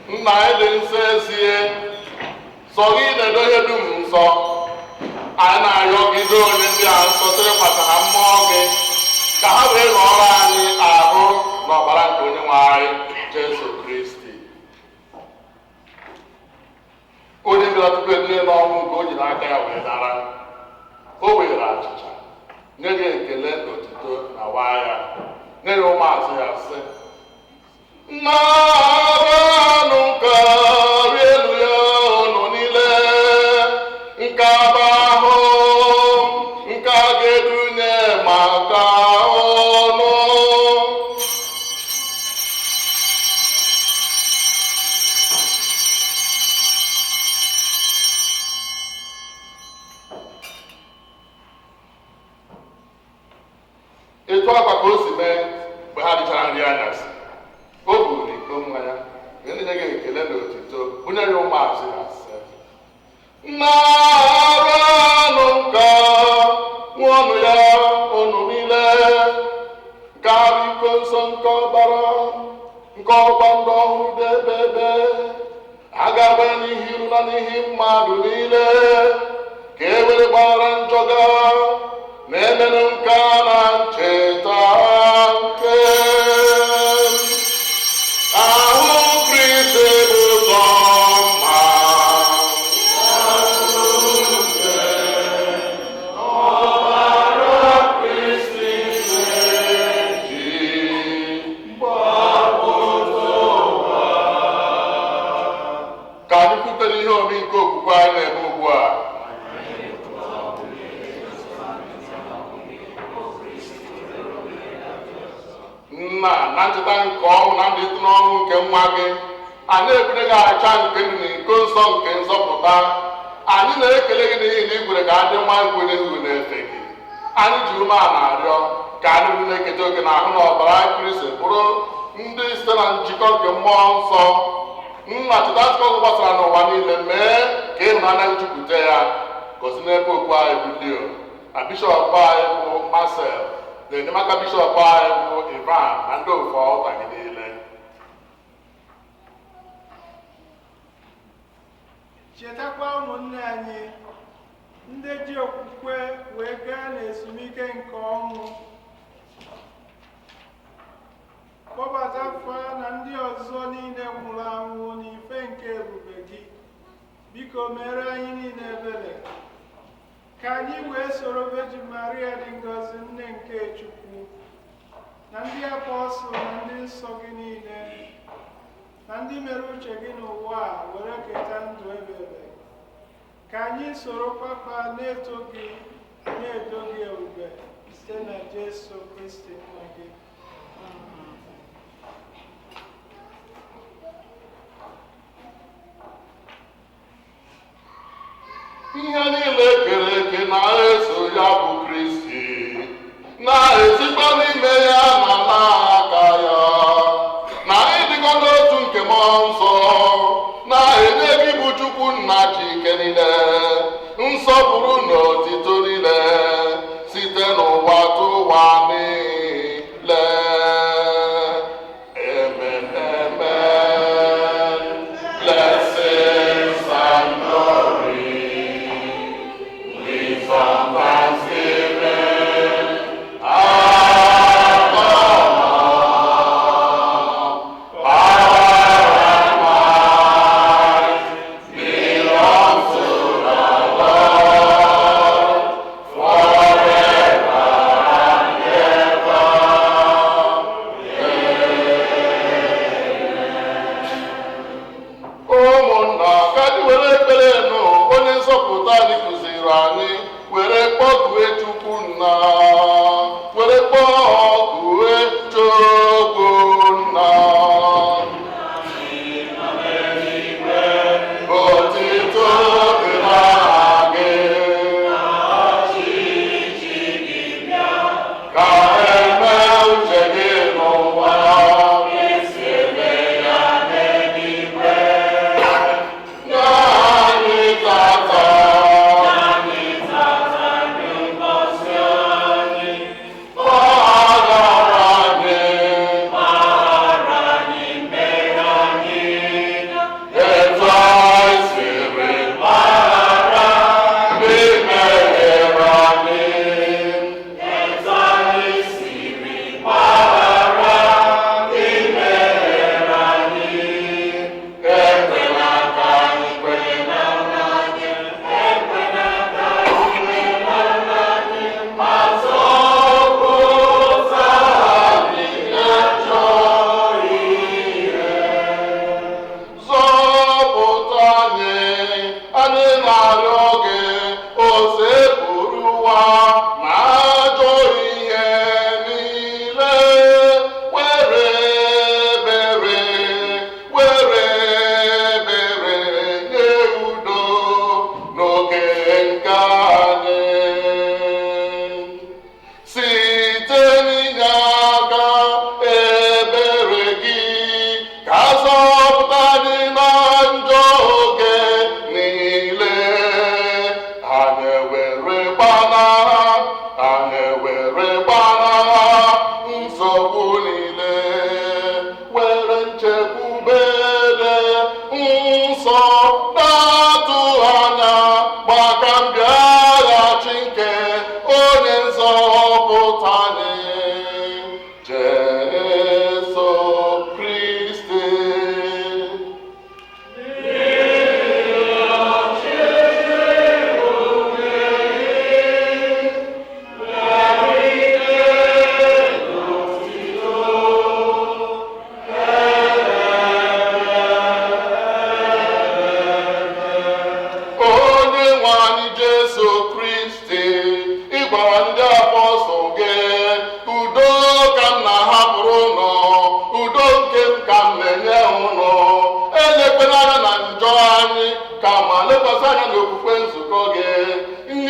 nna anyị dị nsọ ezie sọ gị na-edo ihe dum nsọ anyị na-arịọ gị do onye ndị a nsọ sịrị maka ha mmụọ gị ka ha wee ghọọrọ anyị ahụ na ọbara nke onye nwe anyị Jesu Kristi onye bịara tupu ebile n'ọnwụ nke o ji n'aka ya wee dara o were achịcha nye gị ekele otuto na waya nye gị ụmụazụ ya sị naranụ nka rielu ya ọnụ niile nke aba ahụ nke a ga-edunye maka ọnụ etu akwa ka o si mee mgbe ha dịchara nri anyasị o buru iko mmanya wee nye gị ekele na otuto bunye ya ụmụazụ ya sị naranụ nka ṅụọnụ ya unu niile nke abụ iko nsọ nke ọbara nke ọgba ndụ ọhụrụ dị ebe ebe a ga-agba ya n'ihi iru na n'ihi mmadụ niile ka e were gbara njọ ga na-emenụ nke a na ncheta nke ahụ Kristi bụ ụzọ mma ọbara Kristi ji gbapụta ụwa. Ka anyị kwutere ihe omi nke okwukwe anyị na-eme ugbu a. Nna, na ncheta nke ọnwụ na mbilite n'ọnwụ nke nwa gị, anyị ebire gị acha nke ndụ na iko nsọ nke nzọpụta. Anyị na-ekele gị n'ihi na igwere ka adị nwa igwere ihu na-efe gị. Anyị ji ume a na-arịọ ka anyị bụ na-eketa oge na ahụ na ọbara Kristi bụrụ ndị site na njikọ nke mmụọ nsọ. Nna, cheta akụkọ gị gbasara n'ụwa niile, mee ka ịhụnanya gị jupụta ya. Gosi n'ebe okwu anyị bụ Leo na bishọp anyị bụ Marcel na enyemaka bishọp anyị bụ Ivan na ndị ofe ọta gị niile. Chetakwa ụmụnne anyị ndị ji okwukwe wee gaa n'ezumike nke ọnwụ. Kpọbatakwa na ndị ọzọ niile nwụrụ anwụ n'ife nke ebube gị. Biko mere anyị niile ebere ka anyị wee soro Virgin Maria dị ngọzi nne nke Chukwu na ndị apọstụl na ndị nsọ gị niile na ndị mere uche gị n'ụwa a were keta ndụ ebere. Ka anyị soro papa na-eto gị na-edo gị ebube site na Jesu Kristi nwa gị. Ihe niile kere eke na-eso ya bụ Kristi, na-esikwa n'ime ya na n'aka ya, na ịdịkọ n'otu nke mmụọ nsọ, na-enye gị bụ Chukwu nna ji ike niile, nsọpụrụ na otito niile, site n'ụwa tụwa niile. Amen, amen. Blessings and glory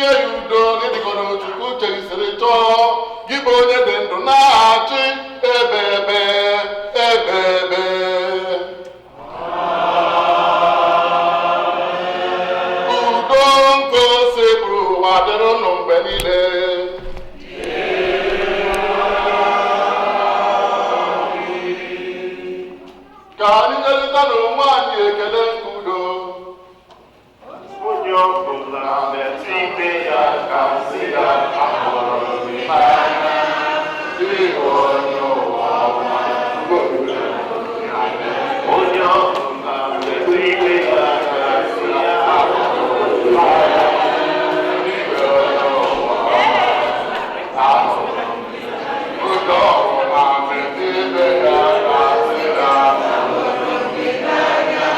nye ya udo n'ịdịgoro Chukwu uche gị siri chọọ gị bụ onye dị ndụ na-achị ebe ebe ebe ebe. Udo nke ose bụrụ ụwa dịrị unu mgbe niile. Ka anyị nyerịta n'onwe anyị ekele nke udo. Onye ọbụla metụ ibe ya ka sị ya ahụrụ gị n'anya, ịhụ onye ụwa ọma. Onye ọbụla metụ ibe ya ka sị ya ahụrụ gị n'anya, ịhụ onye ụwa ọma. Udo ọbụla metụ ibe ya ka sị ya ahụrụ gị n'anya.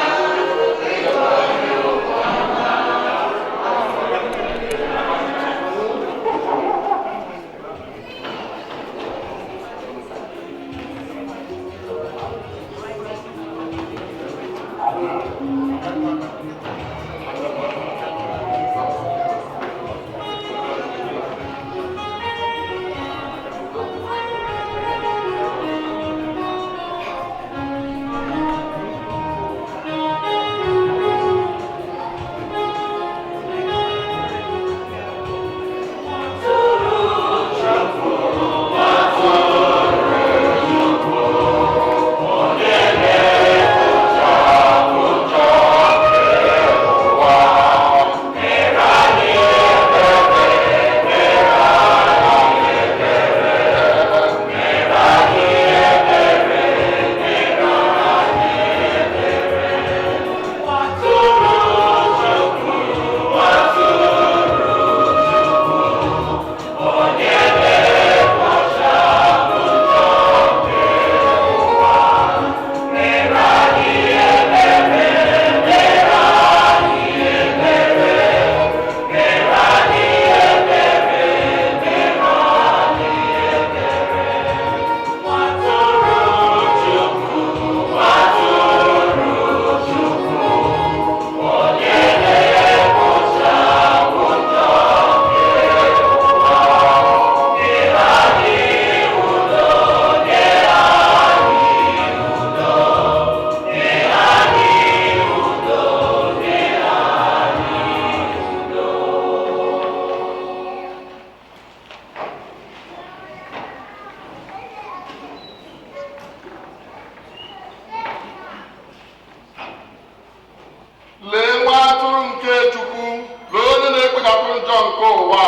Lee nwa atụrụ nke Chukwu na onye na-ekpechapụ njọ nke ụwa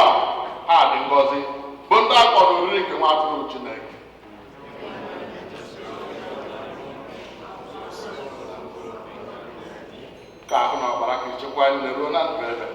a dị ngọzi bụ ndị a kpọrọ oriri nke nwa atụrụ Chineke. Ka ahụ na ọbara ka ichekwa nne ruo na ndụ ebe.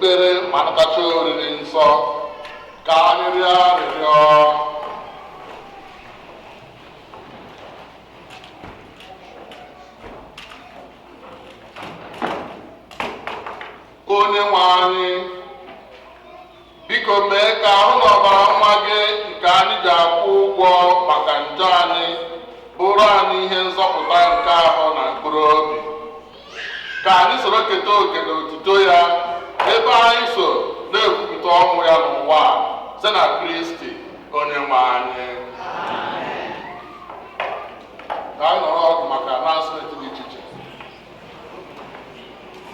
ekpere ma natacha oriri nsọ ka anyị rịọ arịrịọ. Onye nwe anyị, biko mee ka ahụ na ọbara nwa gị nke anyị ji akwụ ụgwọ maka njọ anyị bụrụ anyị ihe nzọpụta nke ahụ na mkpụrụ obi, ka anyị soro keta oke na otuto ya ebe anyị so na-ekwupụta ọnwụ ya n'ụwa site na Kristi onye nwe anyị. Ka anyị nọrọ ọgụ maka announcement dị iche iche.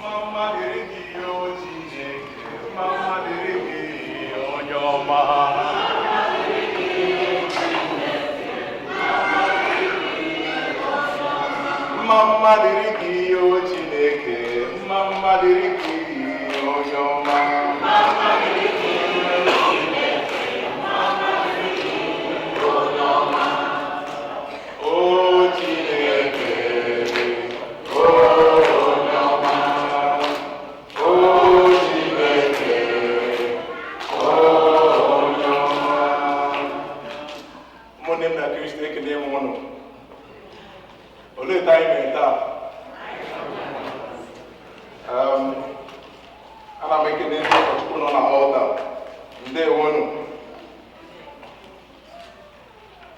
Mama dịrị gị o Chineke, mama dịrị gị onye ọma. Mama dịrị gị o Chineke, mama dịrị gị onye ọma. O Chineke, o onye ọma. O Chineke, o onye ọma. Ụmụnne m na Kristo, ekele m unu. Olee etu anyị mere taa? Ana m ekele ndị ụkọchukwu nọ na ọlta. Ndewonu.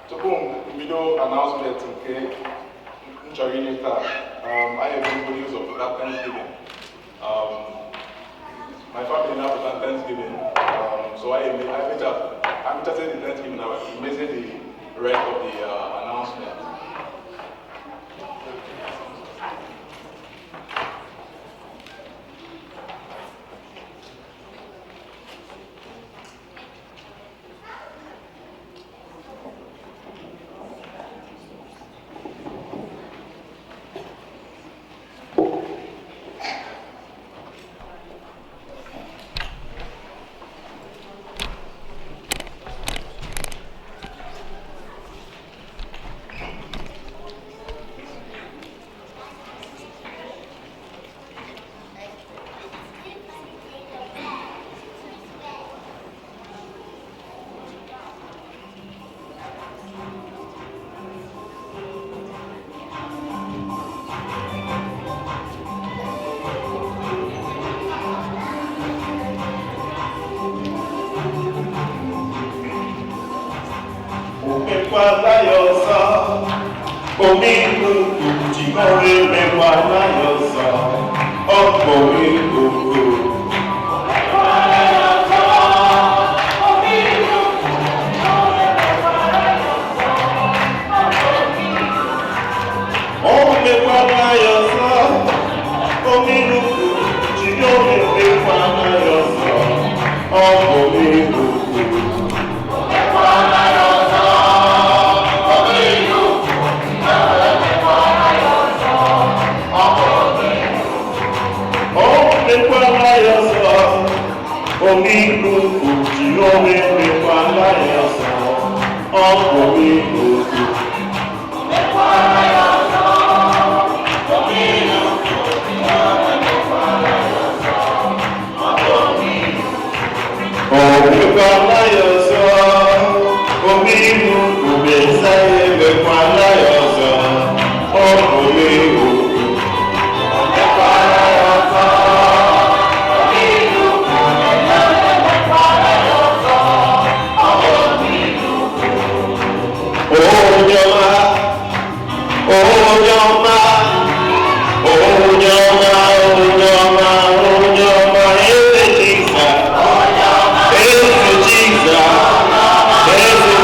Tupu m bido announcement nke m chọrọ inye taa, anyị ebugodo ụzọ pụta Thanksgiving. My family now pụta Thanksgiving. So I just said the Thanksgiving now, I made the rest of the announcement.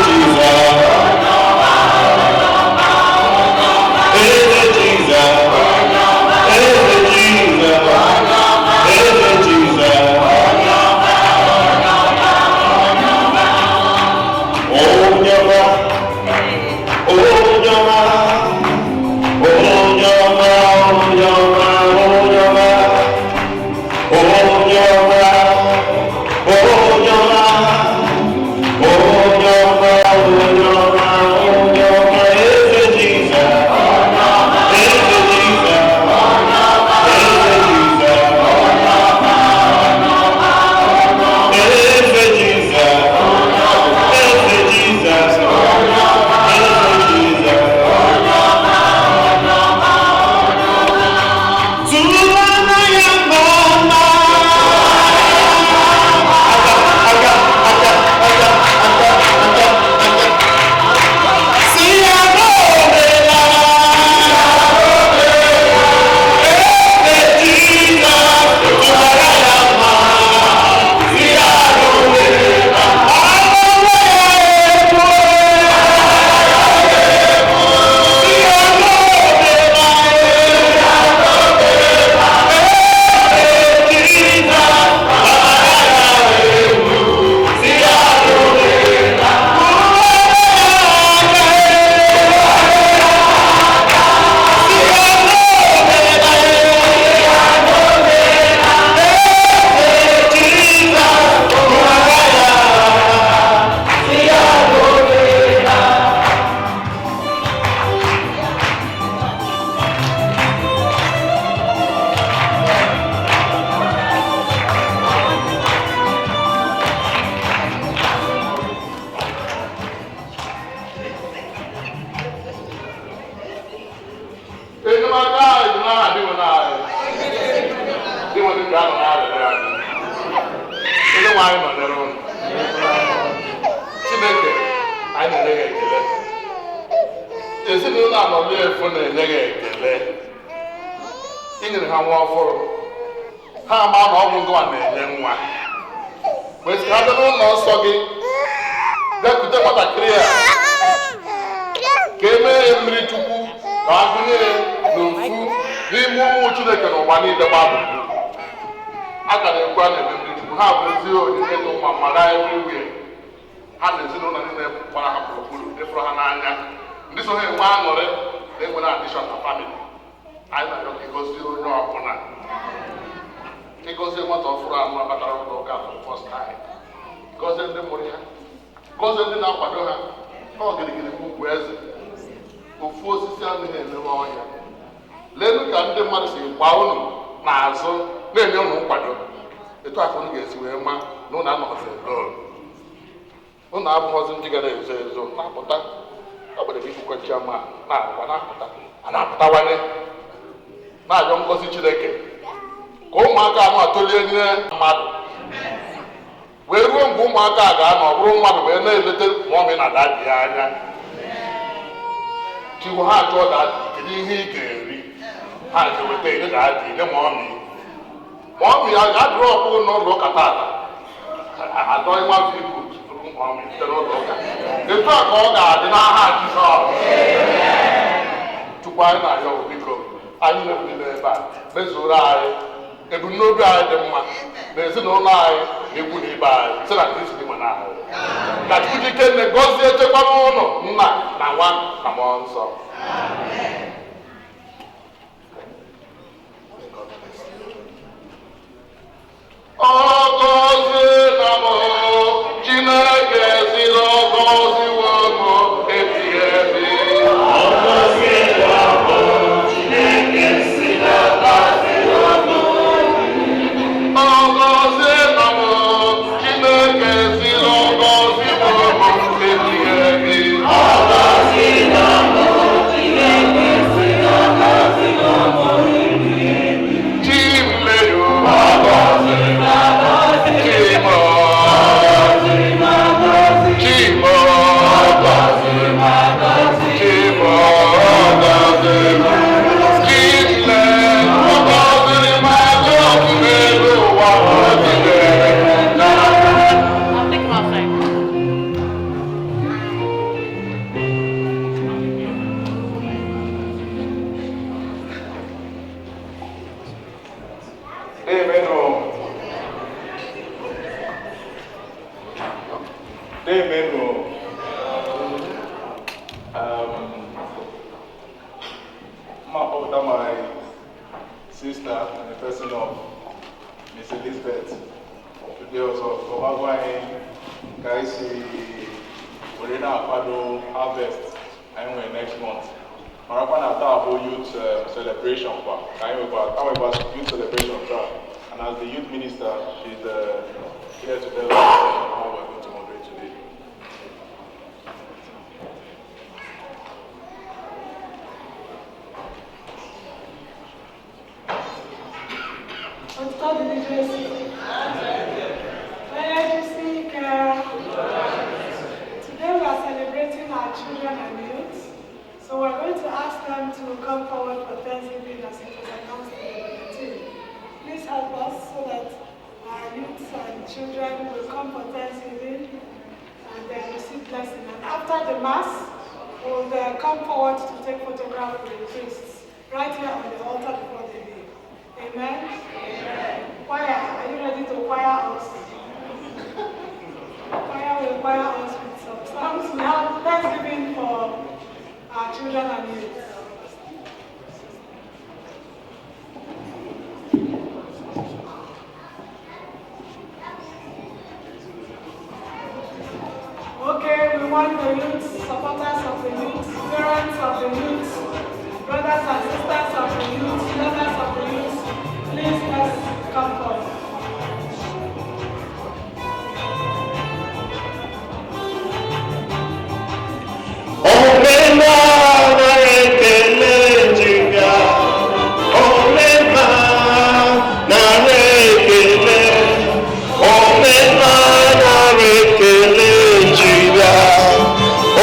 Jesus. ezinụlọ anọli efu na-enye gị ekele inyere ha nwa ọhụrụ ha ama na ọ bụ ngwa na-enye nwa wee ha bịa n'ụlọ nsọ gị bịakute nwatakịrị a ka e mee ya mmiri chukwu ka a gụnye n'ofu n'ime ụmụ Chineke n'ụwa niile gbabụ a ka na-ekwu a na-eme mmiri chukwu ha bụ ezi onyinye dị mma mara everywhere ha na ezinụlọ niile gbara ha gburugburu ịfụrụ ha n'anya ndị so ha enwe aṅụrị na enwere adishọn na famili anyị na-arịọ ka ịgọzie onye ọbụla ịgọzie nwata ọfụrụ anụ abatara ụlọ ụka for the first time gọzie ndị mụrụ ya gọzie ndị na-akwado ha ọ gịrịgịrị bụ ugwu eze ofu osisi anaghị emewe ọnya leenụ ka ndị mmadụ si gbaa unu n'azụ na-enye unu nkwado etu afọ unu ga-esi wee ma na ụnụ anọghịzi unu abụghọzi ndị gara ezo ezo na-apụta agbere gị kwukwe chiama na-apụta na-apụta a na-apụtawanye na-arịọ ngọzi Chineke ka ụmụaka ahụ atolie nye mmadụ wee ruo mgbe ụmụaka a ga-anọ ọ bụrụ mmadụ wee na-eleta mọmị na dadi ya anya chiwu ha chụọ dadi kedu ihe ị ga-eri ha ga-eweta ire dadi ile mọmị ya ga-adụrụ ọkpụụ n'ụlọ ụka tata adọ ịma vibu mọmị site n'ụlọ ụka etu a ka ọ ga-adị n'aha Jizọs Chukwu anyị na-arịọ biko anyị na-ebi n'ebe a mezuoro anyị ebumnobi anyị dị mma na ezinụlọ anyị na-ekwu na ibe anyị site na Kristi dị mana ahụ ka Chukwu dike nne gọzie chekwaba ụlọ nna na nwa na mmụọ nsọ ọ gọzie na mụ Chineke ziri ọgọziwo mụ ebighị ebi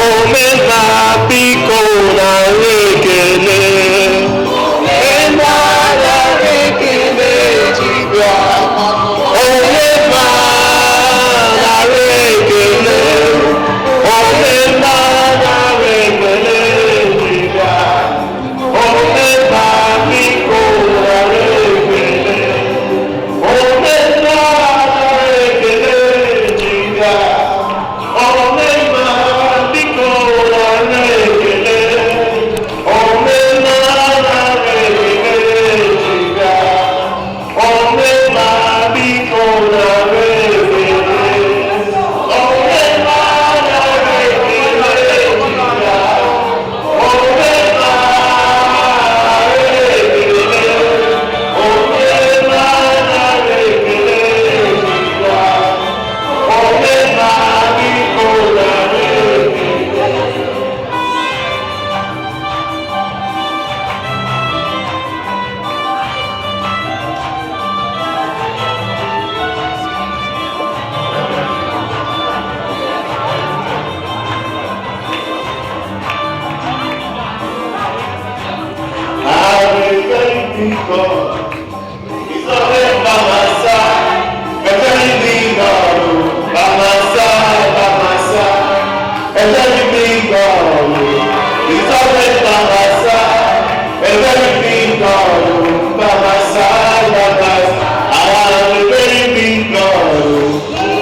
Oh God. He's always by my side. Everything God, by my side, by my side. Everything God, He's always by my side. Everything God, by my side, by my side. I am a very big God.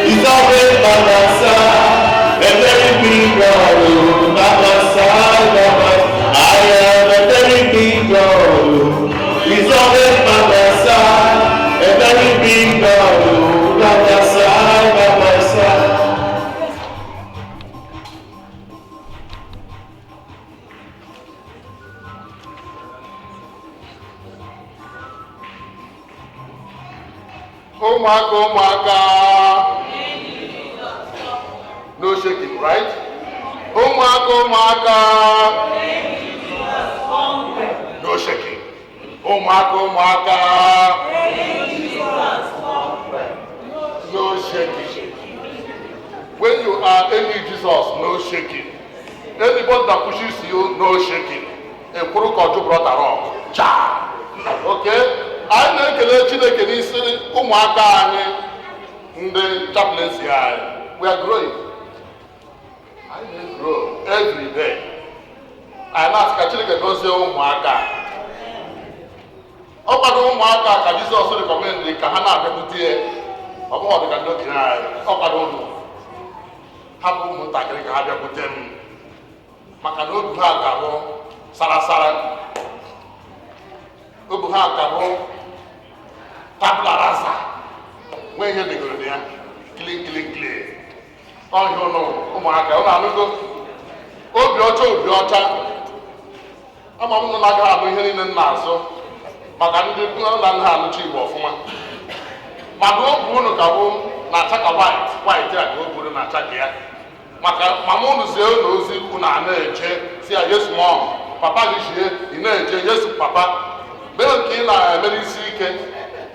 He's always by my side. Everything God, by my side, by my side. I am a very big God. He's always by my side. A very big God. By my side, by my side. Ụmụaka. No shaking, right? Ụmụaka. No shaking. Ụmụaka. No shaking. When you are any Jesus, no shaking. Anybody that pushes you, no shaking. A kwuru brother rock. Cha. Okay? Anyị na-ekele Chineke n'isi ụmụaka anyị ndị chaplaincy anyị. We are growing. Anyị na-grow every day. Anyị na-asị ka Chineke gozie ụmụaka. Ọ kwado ụmụaka ka Jizọs rekọmendị ka ha na-abịakwute ya. Ọ bụghị ọdịka ndị okenye anyị. Ọ kwado ụmụ. Hapụ ụmụntakịrị ka ha bịakwute m. Maka na obi ha ga-abụ sarasara. Obi ha ga-abụ tabula rasa. Nwee ihe dịgoro na ya. Kili. Ọhịa ụmụaka. Ọ na-anụgo obi ọcha. Ama m nọ na-agaghị abụ ihe niile m na-azụ. Maka ndị nna ha anụcha Igbo ọfụma. Mana obi unu ka bụ na-acha ka white a ka obi unu na-acha ka ya. Maka mama unu zie unu ozi unu a na-eje si ya yes mom, papa gị chie ị na-eje yes papa. Mgbe nke ị na-emere isi ike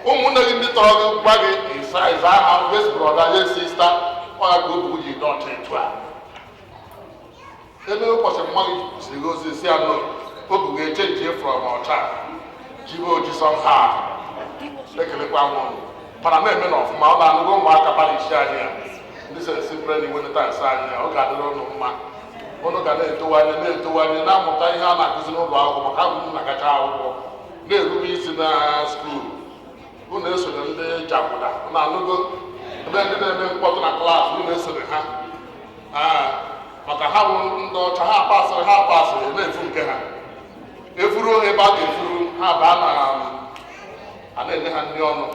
ụmụnne gị ndị tọrọ gị gwa gị ịza aha yes brother yes sister ọ ya ka obi ji dị ọcha etu a. Ebe ụbọchị mma gị siri gị ozi si ya no obi ga-echenji from ọcha jibe oji somehow ekelekwa nwa mana na-eme na ọfụma ọ na-anụgo ụmụaka bara isi anyị ya ndị sensi brand weneta nsa anyị ya ọ ga-adịrị ụnụ mma ụnụ ga na-etowanye na-amụta ihe a na-akụzi n'ụlọ akwụkwọ maka abụ m na-agacha akwụkwọ na-erube isi na skuul unu esonye ndị jakwụda na-anụgo ebe ndị na-eme mkpọtụ na klaasị unu esonye ha maka ha bụ ndị ọcha ha pasịrị na-efu nke ha efuru ebe a ga-efuru ha baa a na-enye ha nri ọnụ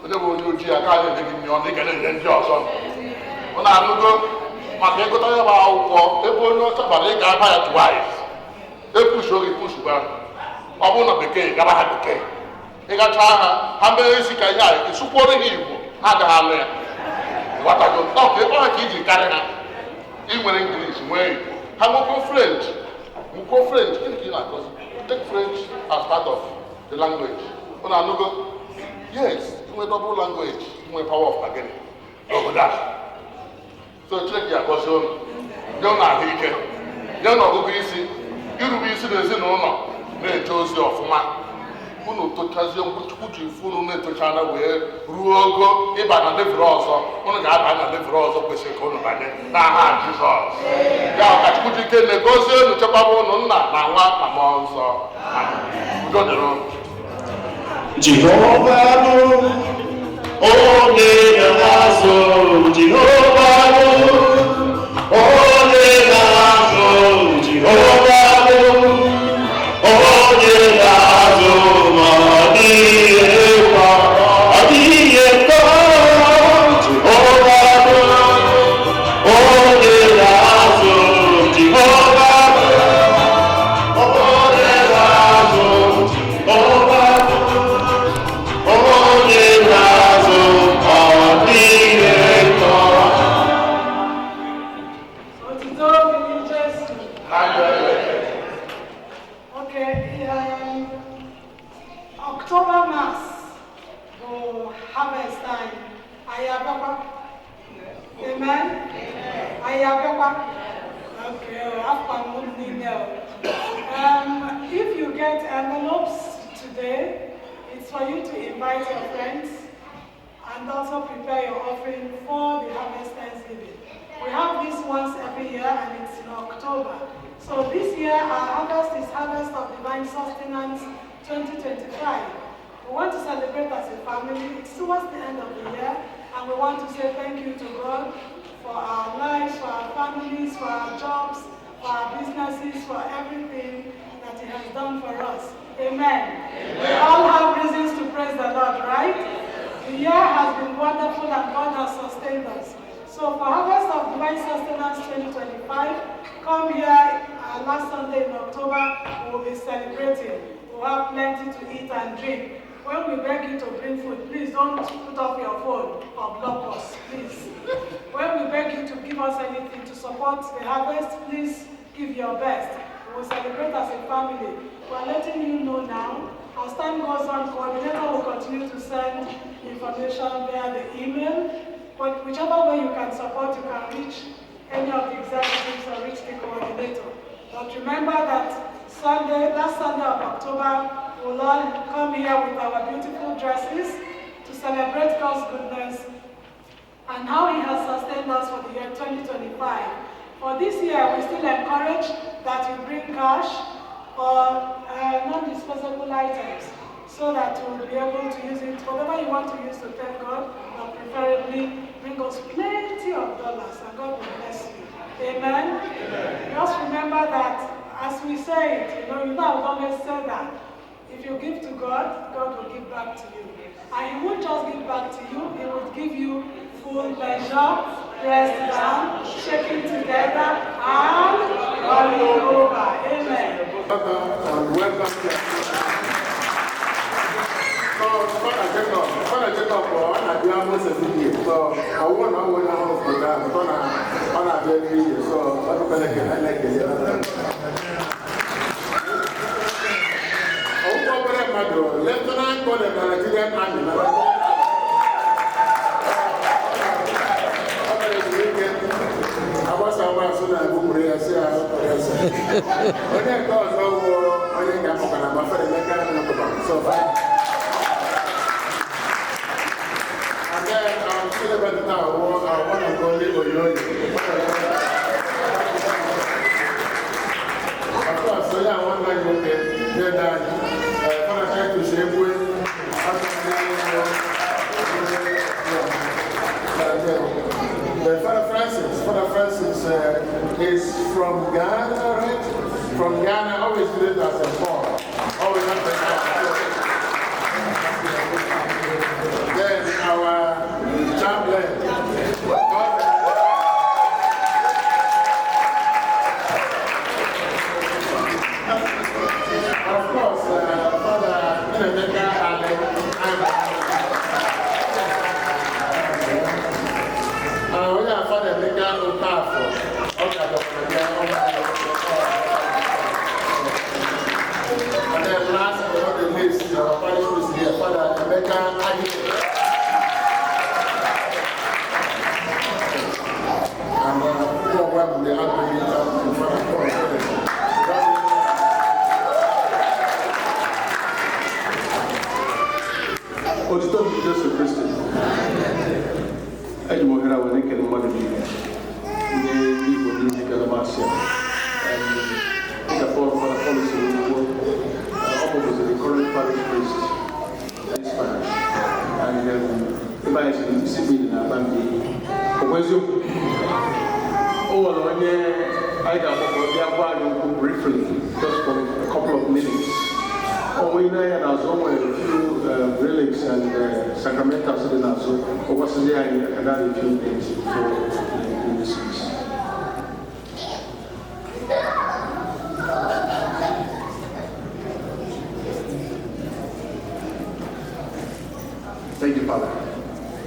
onye bụ onye ojii aka na-enye gị nri ọnụ ị ga na-enye ndị ọzọ ọ na-anụgo maka ịgụta ya bụ akwụkwọ ebe onye ọcha gbara ị ga-aba ya twice epushu oge pushuba ọ bụrụ na bekee gara ha bekee ịgacha ha mere isi ka ihe a ịsụkwuoro ha Igbo ha agaghị anụ ya ghọtago ọka ebe ha ka iji karị ha ị nwere English nwee Igbo ha nwekwo French gịnị ka ị na-akọzi take French as part of the language ọ na-anụgo yes inwe double language inwe power of bargaining n'obodo a so Chineke agọzi unu nye unu ahụike nye unu ọgụgụ isi irube isi n'ezinụlọ na-eje ozi ọfụma unu tochazie Chukwu ji ifu unu na-etochana wee ruo ogo ịba na levụl ọzọ unu ga-aba na levụl ọzọ kwesịrị ka unu banye n'aha Jizọs ya ka Chukwu ji ike na-egozie unu chekwaba unu nna na nwa na mmụọ nsọ udo dịrị unu Jehova bụ onye na-azụ Jehova bụ onye na-azụ Jehova bụ onye na-azụ ma ọ dịghị ekwe Jehova bụ onye na-azụ Jehova bụ onye na-azụ Jehova onye na-azụ ọ dịghị ekwe October Mass will harvest time. Ayababa. Amen? Ayababa. Okay, I've got one email. If you get envelopes to today. It's for you to invite your friends and also prepare your offering for the Harvest Thanksgiving. We have this once every year and it's in October. So this year our harvest is Harvest of Divine Sustenance 2025. We want to celebrate as a family. It's towards the end of the year and we want to say thank you to God for our lives, for our families, for our jobs, for our businesses, for everything that He has done for us. Amen. We all have reasons to praise the Lord, right? The year has been wonderful and God has sustained us. So for Harvest of Divine Sustenance 2025, come here last Sunday in October, we will be celebrating. We'll have plenty to eat and drink. When we beg you to bring food, please don't put off your phone or block us, please. When we beg you to give us anything to support the harvest, please give your best. We will celebrate as a family. We are letting you know now. As time goes on, coordinator will continue to send information via the email. But whichever way you can support, you can reach any of the executives or reach the coordinator. But remember that last Sunday of October, we'll all come here with our beautiful dresses to celebrate God's goodness and how He has sustained us for the year 2025. For this year, we still encourage that you bring cash or non-disposable items so that you will be able to use it, whatever you want to use to thank God, but preferably bring us plenty of dollars and God will bless you. Amen? Amen. Just remember that as we say it, I would always say that if you give to God, God will give back to you. And He won't just give back to you, He will give you full pleasure, pressed down, shaking together, and running over. Amen. Welcome and welcome. So, Father Jacob, I do almost every year. So, I want to go down. I do every year. So, I like it. Lieutenant Colonel Nigerian Army. I was a man so that I would pray. I say, when I go, I think I'm going to make so and then I'm still about now. I want to go live with of course, so yeah, one night you can get that. To shape with Father Francis is from Ghana, right? From Ghana, always lived as a form. Always had the Then our chaplain. Of course, and then last but not the least, our parish priest here, Father Emeka and who are welcome the upbringing in front of God. Otito Joseph Christian. I do have a naked money. Igbo music Alabasia. And the for the policy of was a current parish priest. This parish. And the parish is disciplined in a band. I got briefly, just for a couple of minutes. We know a few relics and sacramentals in us. So, what's the idea? Another few things in this piece. Thank you, Father.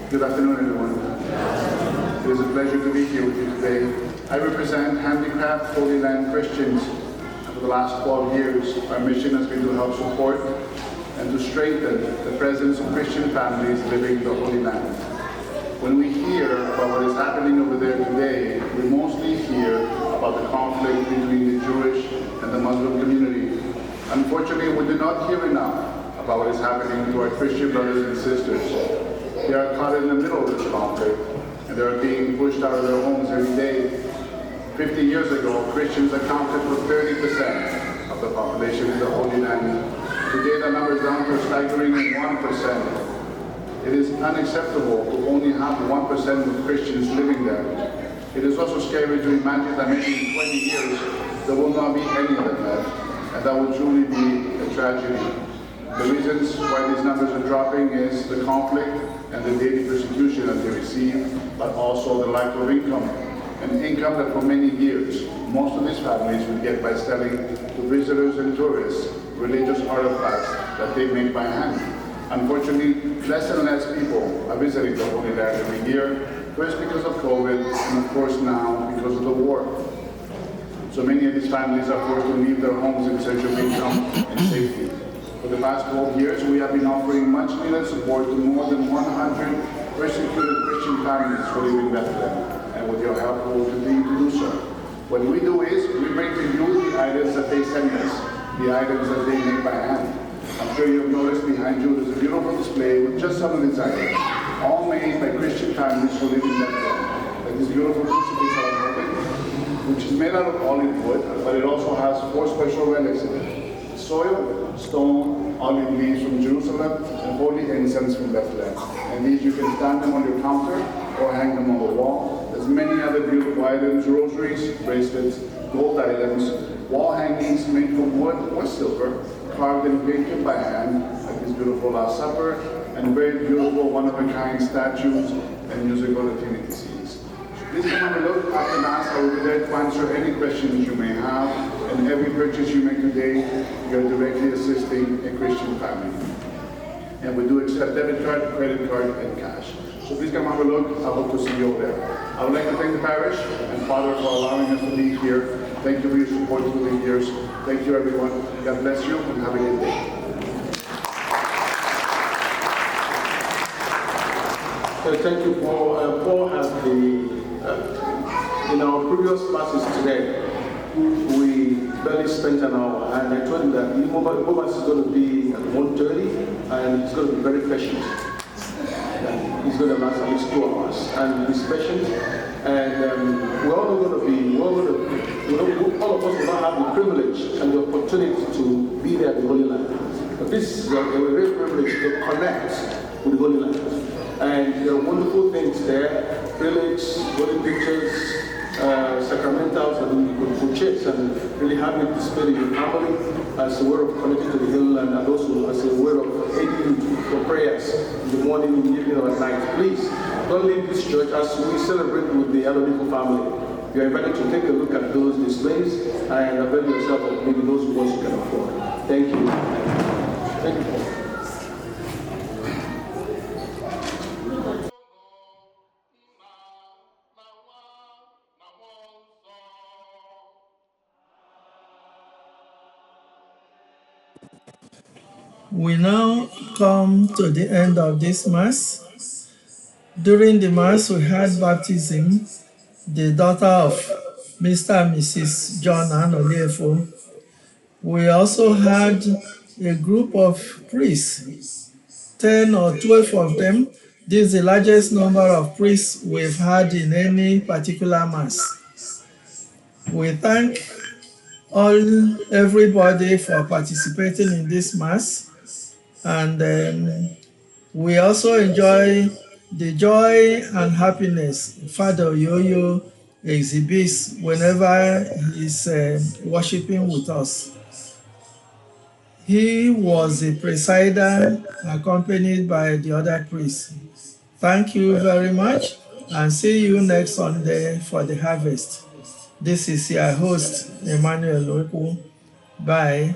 Good afternoon, everyone. It is a pleasure to be here with you today. I represent Handicraft Holy Land Christians. For the last 12 years, our mission has been to help support and to strengthen the presence of Christian families living in the Holy Land. When we hear about what is happening over there today, we mostly hear about the conflict between the Jewish and the Muslim community. Unfortunately, we do not hear enough about what is happening to our Christian brothers and sisters. They are caught in the middle of this conflict, and they are being pushed out of their homes every day. 50 years ago, Christians accounted for 30% of the population in the Holy Land. Today, the number is down to a staggering 1%. It is unacceptable to only have 1% of Christians living there. It is also scary to imagine that maybe in 20 years, there will not be any of them left, and that would truly be a tragedy. The reasons why these numbers are dropping is the conflict and the daily persecution that they receive, but also the lack of income. An income that for many years, most of these families would get by selling to visitors and tourists religious artifacts that they make by hand. Unfortunately, less and less people are visiting the Holy Land every year, first because of COVID, and of course now because of the war. So many of these families are forced to leave their homes in search of income and safety. For the past 12 years, we have been offering much needed support to more than 100 persecuted Christian families who live in Bethlehem. And with your help, we will continue to do so. What we do is, we bring to you the items that they send us, the items that they make by hand. I'm sure you have noticed behind you there's a beautiful display with just some of these items, all made by Christian families who live in Bethlehem. Like this beautiful crucifix that I'm holding, which is made out of olive wood, but it also has 4 special relics in it: soil, stone, olive leaves from Jerusalem, and holy incense from Bethlehem. And these you can stand them on your counter or hang them on the wall. There's many other beautiful items: rosaries, bracelets, gold items, wall hangings made from wood or silver, carved and painted by hand, like this beautiful Last Supper, and very beautiful one-of-a-kind statues and musical nativity scenes. Please come have a look after Mass. I will be there to answer any questions you may have, and every purchase you make today, you are directly assisting a Christian family. And we do accept debit card, credit card, and cash. So please come have a look. I hope to see you all there. I would like to thank the parish and Father for allowing us to be here. Thank you for your support through the years. Thank you, everyone. God bless you, and have a good day. Thank you, Paul. Paul has in our previous classes today, we barely spent an hour, and I told him that the moment is going to be at 1:30, and it's going to be very patient. He's going to last at least 2 hours, and he's patient. And all of us will not have the privilege and the opportunity to be there at the Holy Land. But this is a great privilege to connect with the Holy Land. And there are wonderful things there: relics, holy pictures, sacramentals that we could purchase and really have it displayed in your family as a way of connecting to the Holy Land, and also as a way of aiding you for prayers in the morning, in the evening, or at night. Please don't leave this church as we celebrate with the Adonico family. You are invited to take a look at those displays and avail yourself of maybe those ones you can afford. Thank you. Thank you, Paul. We now come to the end of this Mass. During the Mass, we had baptism, the daughter of Mr. and Mrs. John and Oliefo. We also had a group of priests, 10 or 12 of them. This is the largest number of priests we've had in any particular Mass. We thank everybody for participating in this Mass, and we also enjoy the joy and happiness Father Yoyo exhibits whenever he's worshiping with us. He was a presider accompanied by the other priests. Thank you very much, and see you next Sunday for the harvest. This is your host, Emmanuel Oku. Bye.